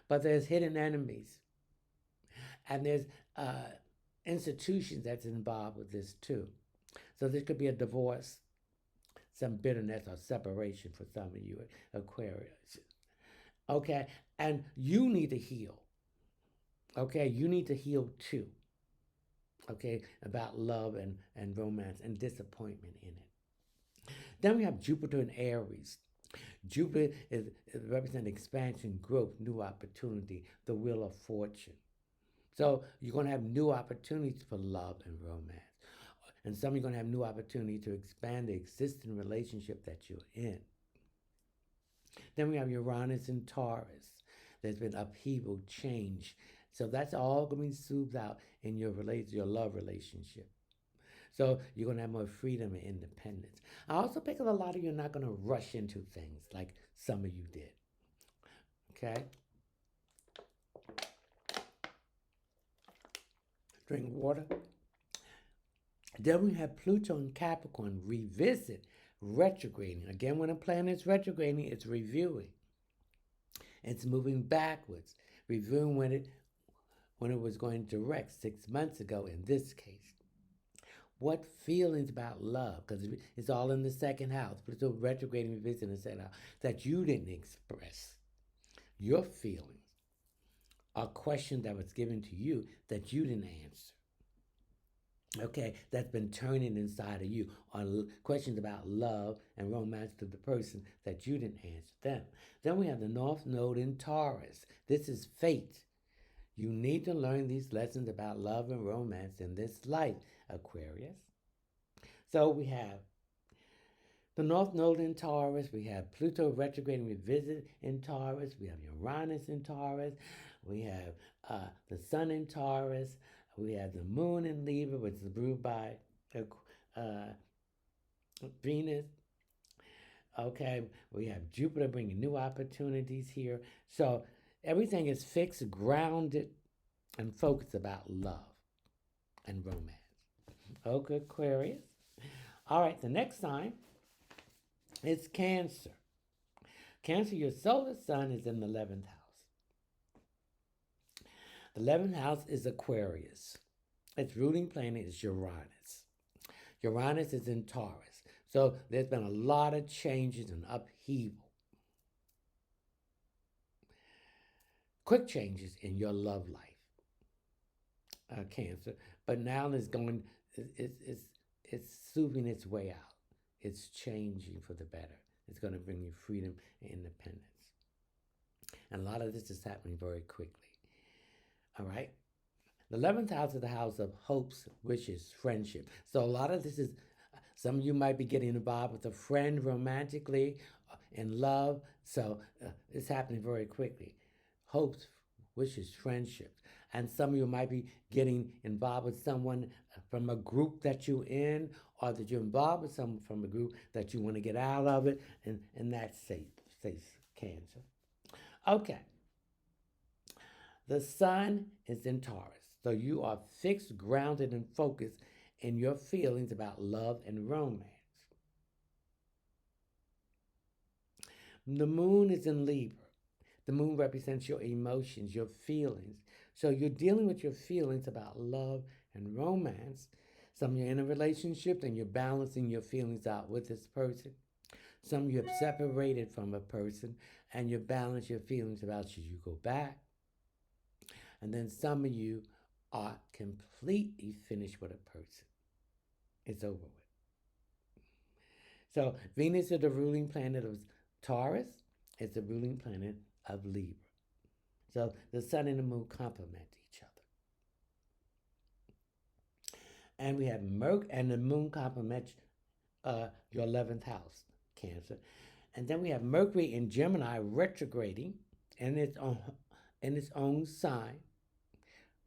But there's hidden enemies. And there's institutions that's involved with this too. So this could be a divorce, some bitterness or separation for some of you Aquarius. Okay, and you need to heal. Okay, you need to heal too. Okay, about love and romance and disappointment in it. Then we have Jupiter in Aries. Jupiter represents expansion, growth, new opportunity, the wheel of fortune. So you're going to have new opportunities for love and romance. And some of you are going to have new opportunity to expand the existing relationship that you're in. Then we have Uranus and Taurus. There's been upheaval, change. So that's all going to be smoothed out in your love relationship. So you're going to have more freedom and independence. I also pick up a lot of you are not going to rush into things like some of you did. Okay? Drink water. Then we have Pluto and Capricorn revisit retrograding. Again, when a planet's retrograding, it's reviewing. It's moving backwards, reviewing when it was going direct 6 months ago in this case. What feelings about love, because it's all in the second house, but it's a retrograding revisit in the second house, that you didn't express. Your feelings are questions that was given to you that you didn't answer. Okay, that's been turning inside of you, or questions about love and romance to the person that you didn't answer them. Then we have the North Node in Taurus. This is fate. You need to learn these lessons about love and romance in this life, Aquarius. So we have the North Node in Taurus. We have Pluto retrograding revisit in Taurus. We have Uranus in Taurus. We have the Sun in Taurus. We have the Moon in Libra, which is ruled by Venus. Okay, we have Jupiter bringing new opportunities here. So everything is fixed, grounded, and focused about love and romance. Okay, Aquarius. All right, the next sign is Cancer. Cancer, your solar sun is in the 11th house. The 11th house is Aquarius. Its ruling planet is Uranus. Uranus is in Taurus. So there's been a lot of changes and upheaval. Quick changes in your love life, Cancer. But now it's smoothing its way out. It's changing for the better. It's going to bring you freedom and independence. And a lot of this is happening very quickly. All right? The 11th house is the house of hopes, wishes, friendship. So a lot of this is, some of you might be getting involved with a friend romantically, in love. So it's happening very quickly. Hopes, wishes, friendships. And some of you might be getting involved with someone from a group that you're in, or that you're involved with someone from a group that you want to get out of it, and that's safe, Cancer. Okay. The Sun is in Taurus. So you are fixed, grounded, and focused in your feelings about love and romance. The Moon is in Libra. The Moon represents your emotions, your feelings. So you're dealing with your feelings about love and romance. Some of you are in a relationship and you're balancing your feelings out with this person. Some of you have separated from a person and you balance your feelings about should you go back. And then some of you are completely finished with a person. It's over with. So Venus is the ruling planet of Taurus. It's the ruling planet of Libra. So the Sun and the Moon complement each other. And we have Mercury, and the Moon complements your 11th house, Cancer. And then we have Mercury in Gemini retrograding in its own sign,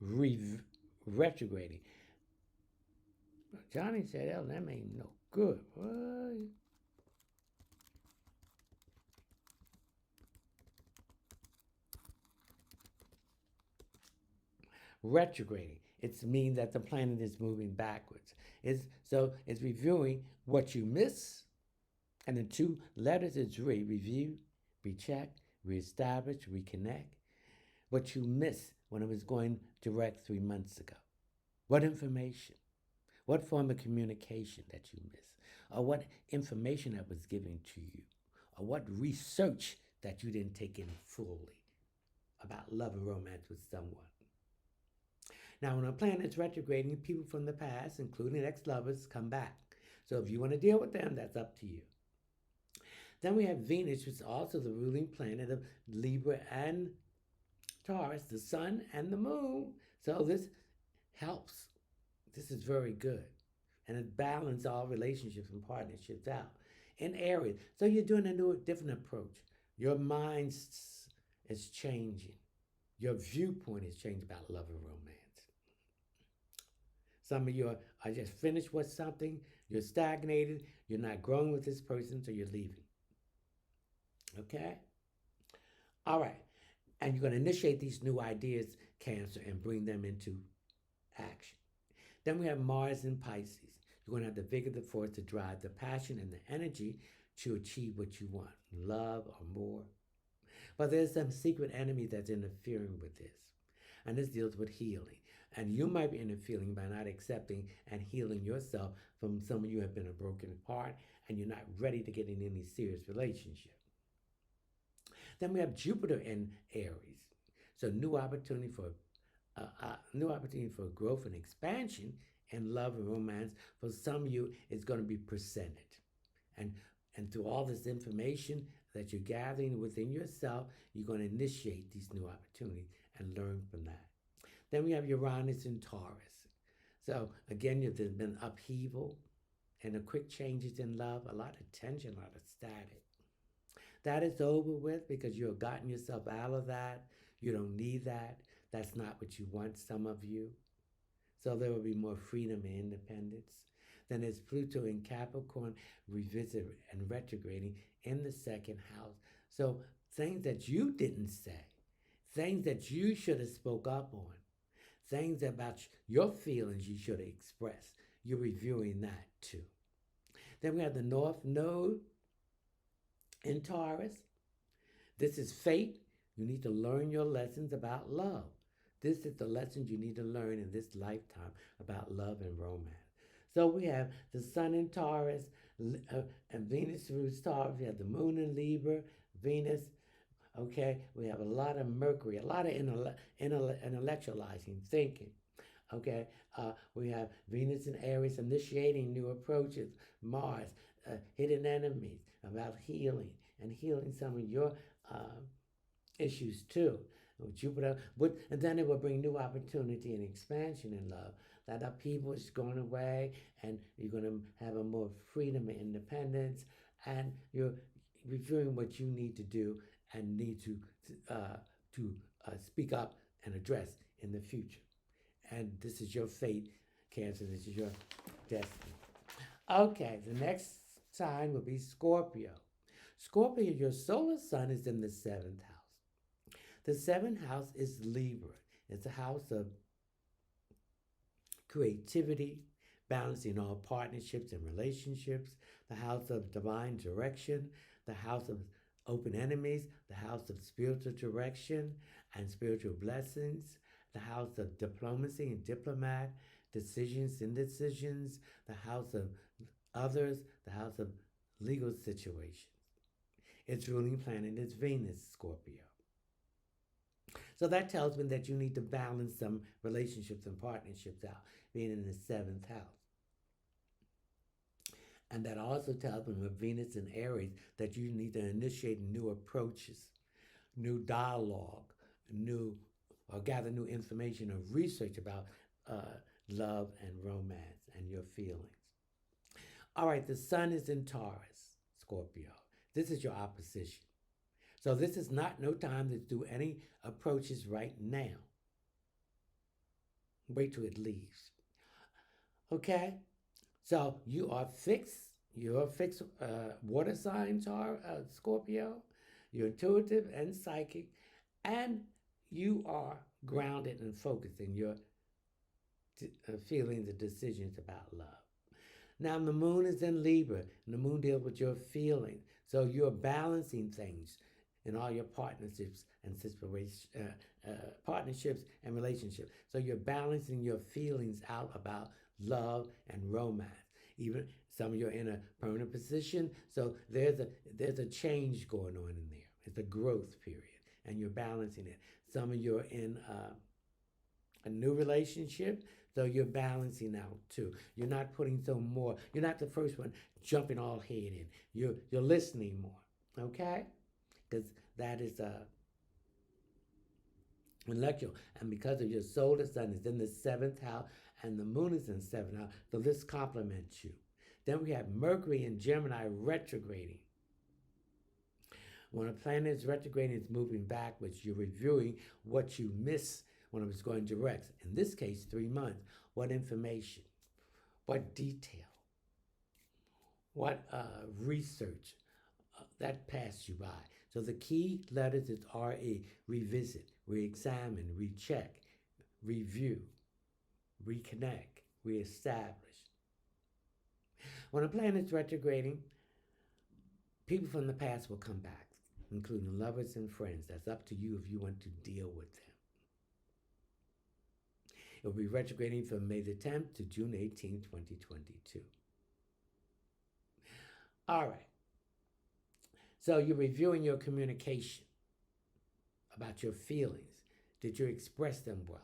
retrograding. Johnny said, "Oh, that ain't no good." What? Retrograding. It means that the planet is moving backwards. It's reviewing what you miss, and the two letters is review, recheck, reestablish, reconnect. What you missed when it was going direct 3 months ago. What information? What form of communication that you missed? Or what information that was given to you? Or what research that you didn't take in fully about love and romance with someone? Now, when a planet's retrograding, people from the past, including ex-lovers, come back. So if you want to deal with them, that's up to you. Then we have Venus, which is also the ruling planet of Libra and Taurus, the Sun and the Moon. So this helps. This is very good. And it balances all relationships and partnerships out. In Aries, so you're doing a different approach. Your mind is changing. Your viewpoint is changing about love and romance. Some of you are just finished with something. You're stagnated. You're not growing with this person, so you're leaving. Okay? All right. And you're going to initiate these new ideas, Cancer, and bring them into action. Then we have Mars in Pisces. You're going to have the vigor, the force to drive the passion and the energy to achieve what you want, love or more. But there's some secret enemy that's interfering with this. And this deals with healing. And you might be interfering by not accepting and healing yourself from some of you have been a broken heart and you're not ready to get in any serious relationship. Then we have Jupiter in Aries. So new opportunity for growth and expansion in love and romance. For some of you, it's going to be presented. And through all this information that you're gathering within yourself, you're going to initiate these new opportunities and learn from that. Then we have Uranus and Taurus. So again, there's been upheaval and a quick changes in love, a lot of tension, a lot of static. That is over with because you have gotten yourself out of that. You don't need that. That's not what you want, some of you. So there will be more freedom and independence. Then there's Pluto and Capricorn revisit and retrograding in the second house. So things that you didn't say, things that you should have spoke up on, things about your feelings you should have expressed. You're reviewing that too. Then we have the North Node in Taurus. This is fate. You need to learn your lessons about love. This is the lessons you need to learn in this lifetime about love and romance. So we have the Sun in Taurus and Venus rules Taurus. We have the Moon in Libra, Venus. Okay, we have a lot of Mercury, a lot of intellectualizing, thinking. Okay, we have Venus in Aries initiating new approaches, Mars, hidden enemies, about healing and healing some of your issues too. Jupiter, and then it will bring new opportunity and expansion in love. That upheaval is going away, and you're going to have a more freedom and independence, and you're reviewing what you need to do and need to speak up and address in the future. And this is your fate, Cancer. This is your destiny. Okay, the next sign will be Scorpio. Scorpio, your solar sun is in the 7th house. The 7th house is Libra. It's a house of creativity, balancing all partnerships and relationships, the house of divine direction, the house of open enemies, the house of spiritual direction and spiritual blessings, the house of diplomacy and diplomat, decisions, indecisions, the house of others, the house of legal situations. Its ruling planet is Venus, Scorpio. So that tells me that you need to balance some relationships and partnerships out, being in the 7th house. And that also tells me with Venus and Aries that you need to initiate new approaches, new dialogue, gather new information or research about love and romance and your feelings. All right, the sun is in Taurus, Scorpio. This is your opposition. So this is not no time to do any approaches right now. Wait till it leaves. Okay? So you are fixed. You're a fixed water sign, Scorpio. You're intuitive and psychic. And you are grounded and focused in your feelings and decisions about love. Now, the moon is in Libra, and the moon deals with your feelings. So you're balancing things in all your partnerships and partnerships and relationships. So you're balancing your feelings out about love and romance. Even some of you are in a permanent position, so there's a change going on in there. It's a growth period, and you're balancing it. Some of you are in a new relationship, so you're balancing out too. You're not putting you're not the first one jumping all head in. You're listening more, okay? Because that is intellectual. And because of your solar sun is in the 7th house and the moon is in the 7th house, so this complements you. Then we have Mercury in Gemini retrograding. When a planet is retrograding, it's moving backwards. You're reviewing what you missed when it was going direct. In this case, 3 months. What information? What detail? What research that passed you by? So the key letters is RE, revisit, re-examine, recheck, review. reconnect, reestablish. When a planet's retrograding, people from the past will come back, including lovers and friends. That's up to you if you want to deal with them. It will be retrograding from May the 10th to June 18, 2022. All right. So you're reviewing your communication about your feelings. Did you express them well?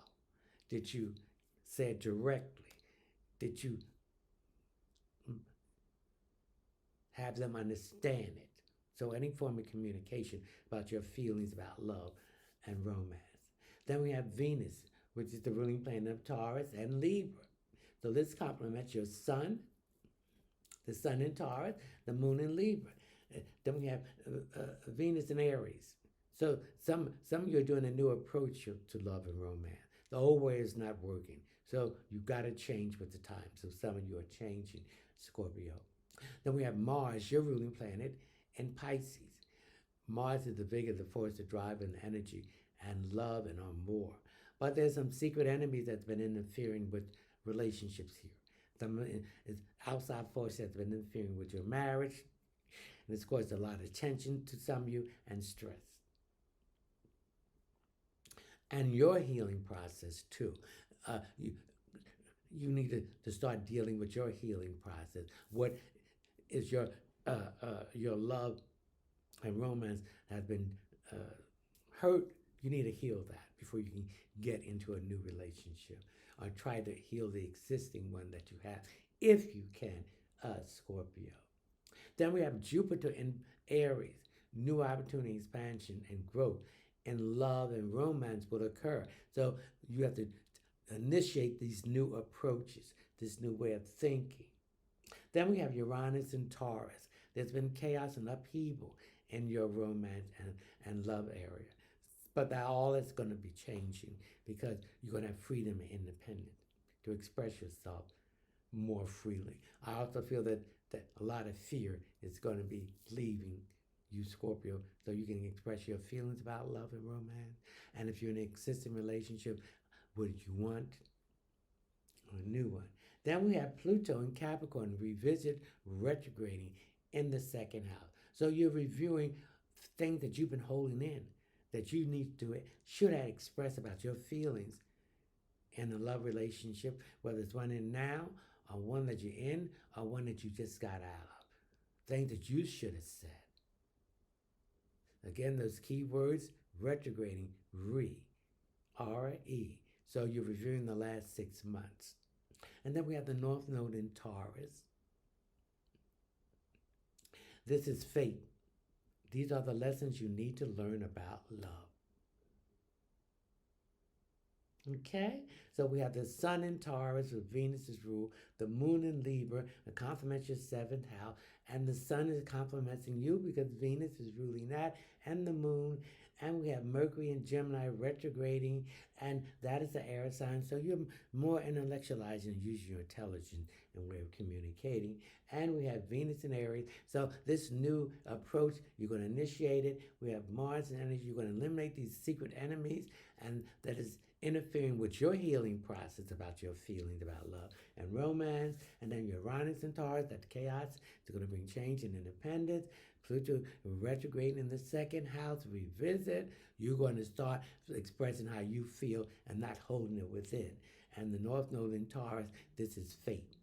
Did you say it directly? Did you have them understand it? So any form of communication about your feelings about love and romance. Then we have Venus, which is the ruling planet of Taurus and Libra. So this complements your sun, the sun in Taurus, the moon in Libra. Then we have Venus in Aries. So some of you are doing a new approach to love and romance. The old way is not working. So you've got to change with the times. So some of you are changing, Scorpio. Then we have Mars, your ruling planet, in Pisces. Mars is the vigor, the force, the drive, and the energy, and love and amour. But there's some secret enemies that's been interfering with relationships here. Some outside force that's been interfering with your marriage, and it's caused a lot of tension to some of you and stress. And your healing process too. You need to start dealing with your healing process. What is your love and romance has been hurt? You need to heal that before you can get into a new relationship, or try to heal the existing one that you have, if you can, Scorpio. Then we have Jupiter in Aries. New opportunity, expansion, and growth in love and romance will occur. So you have to initiate these new approaches, this new way of thinking. Then we have Uranus and Taurus. There's been chaos and upheaval in your romance and love area. But that all is going to be changing, because you're going to have freedom and independence to express yourself more freely. I also feel that a lot of fear is going to be leaving you, Scorpio, so you can express your feelings about love and romance. And if you're in an existing relationship, what you want, a new one. Then we have Pluto and Capricorn revisit retrograding in the second house. So you're reviewing things that you've been holding in, that you need to should have expressed about your feelings in a love relationship, whether it's one in now, or one that you're in, or one that you just got out of. Things that you should have said. Again, those key words, retrograding, R-E. So you're reviewing the last 6 months. And then we have the North Node in Taurus. This is fate. These are the lessons you need to learn about love. Okay? So we have the sun in Taurus with Venus's rule, the moon in Libra, the complements your 7th house, and the sun is complementing you because Venus is ruling that, and the moon. And we have Mercury in Gemini retrograding, and that is the air sign. So you're more intellectualizing, using your intelligence and way of communicating. And we have Venus in Aries. So this new approach, you're going to initiate it. We have Mars in energy. You're going to eliminate these secret enemies, and that is interfering with your healing process about your feelings about love and romance. And then Uranus and Taurus, that chaos is going to bring change and independence. Pluto retrograde in the 2nd house, revisit. You're going to start expressing how you feel and not holding it within. And the North Node in Taurus, this is fate.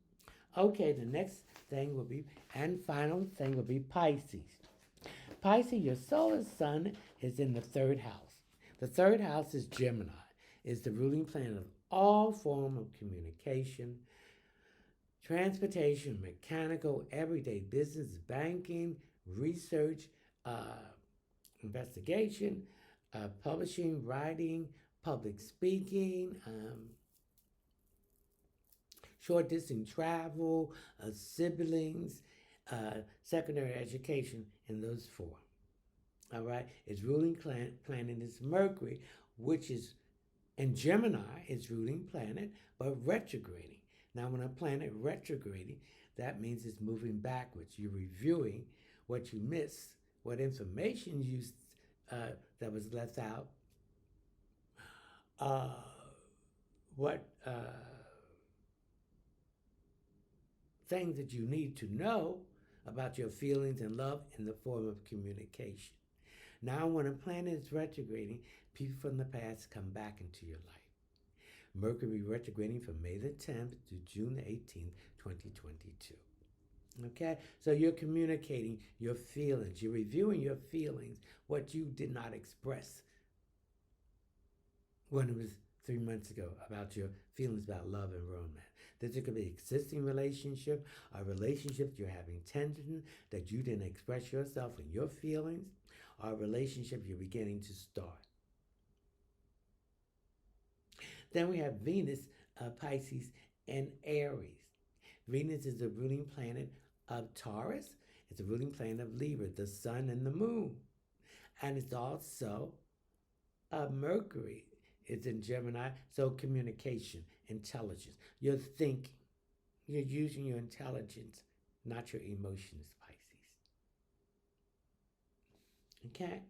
Okay, the next thing will be, and final thing will be Pisces. Pisces, your solar sun is in the 3rd house. The 3rd house is Gemini. It's the ruling planet of all form of communication, transportation, mechanical, everyday business, banking, research, investigation, publishing, writing, public speaking, short distance travel, siblings, secondary education, in those 4. All right? Its ruling planet is Mercury, which is in Gemini, its ruling planet, but retrograding. Now, when a planet retrograding, that means it's moving backwards. You're reviewing what you missed, what information you that was left out, what things that you need to know about your feelings and love in the form of communication. Now, when a planet is retrograding, people from the past come back into your life. Mercury retrograding from May the 10th to June the 18th, 2022. Okay? So you're communicating your feelings. You're reviewing your feelings, what you did not express when it was 3 months ago about your feelings about love and romance. This could be existing relationship, a relationship you're having tension that you didn't express yourself in your feelings, or a relationship you're beginning to start. Then we have Venus, Pisces, and Aries. Venus is the ruling planet of Taurus. It's a ruling planet of Libra, the sun and the moon. And it's also Mercury. It's in Gemini, so communication, intelligence. You're thinking. You're using your intelligence, not your emotions, Pisces. Okay?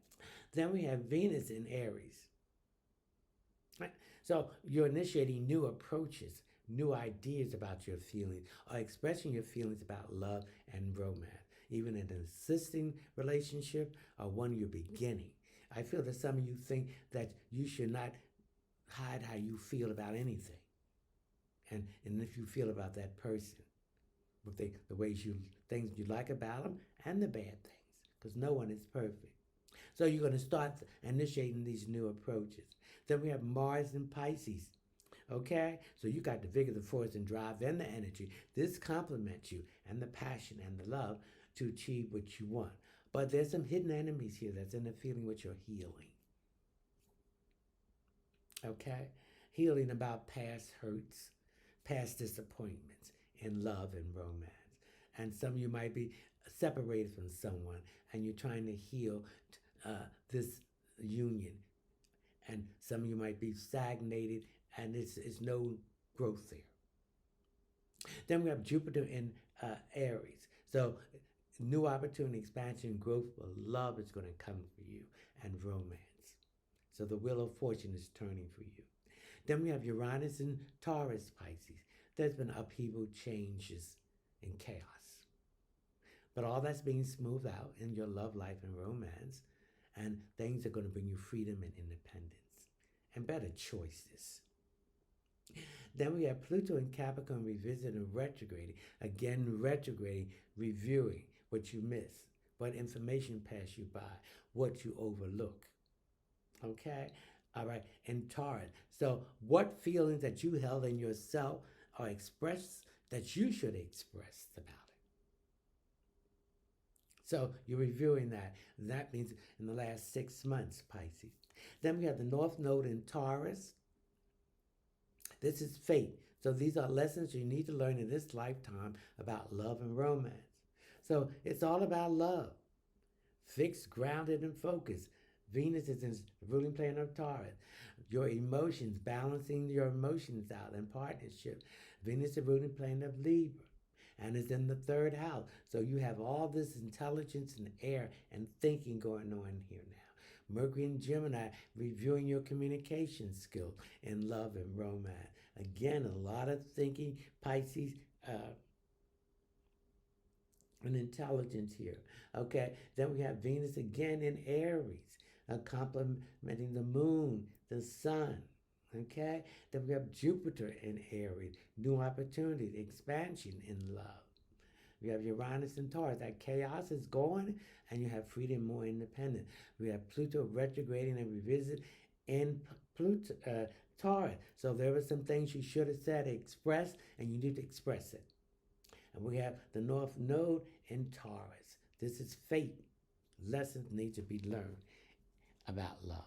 Then we have Venus in Aries. Right? So you're initiating new approaches, new ideas about your feelings, or expressing your feelings about love and romance, even in an existing relationship or one you're beginning. I feel that some of you think that you should not hide how you feel about anything. And if you feel about that person, with the ways things you like about them and the bad things, because no one is perfect. So you're going to start initiating these new approaches. Then we have Mars and Pisces. Okay? So you got the vigor, the force, and drive, and the energy. This complements you and the passion and the love to achieve what you want. But there's some hidden enemies here that's interfering with your healing. Okay? Healing about past hurts, past disappointments in love and romance. And some of you might be separated from someone and you're trying to heal this union. And some of you might be stagnated and it's no growth there. Then we have Jupiter in Aries. So new opportunity, expansion, growth, love is going to come for you and romance. So the wheel of fortune is turning for you. Then we have Uranus and Taurus, Pisces. There's been upheaval, changes, and chaos. But all that's being smoothed out in your love life and romance, and things are going to bring you freedom and independence and better choices. Then we have Pluto and Capricorn revisiting, retrograding. Again, retrograding, reviewing what you miss, what information passed you by, what you overlook. Okay? All right. And Taurus. So what feelings that you held in yourself are expressed that you should express about it. So you're reviewing that. That means in the last 6 months, Pisces. Then we have the North Node in Taurus. This is fate. So these are lessons you need to learn in this lifetime about love and romance. So it's all about love. Fixed, grounded, and focused. Venus is in the ruling planet of Taurus. Your emotions, balancing your emotions out in partnership. Venus is the ruling planet of Libra and is in the 3rd house. So you have all this intelligence and air and thinking going on here now. Mercury and Gemini, reviewing your communication skills in love and romance. Again, a lot of thinking, Pisces, and intelligence here. Okay, then we have Venus again in Aries, complementing the moon, the sun. Okay, then we have Jupiter in Aries, new opportunities, expansion in love. We have Uranus and Taurus. That chaos is gone, and you have freedom, more independent. We have Pluto retrograding and revisit in Pluto, Taurus. So there were some things you should have said, expressed, and you need to express it. And we have the North Node in Taurus. This is fate. Lessons need to be learned about love.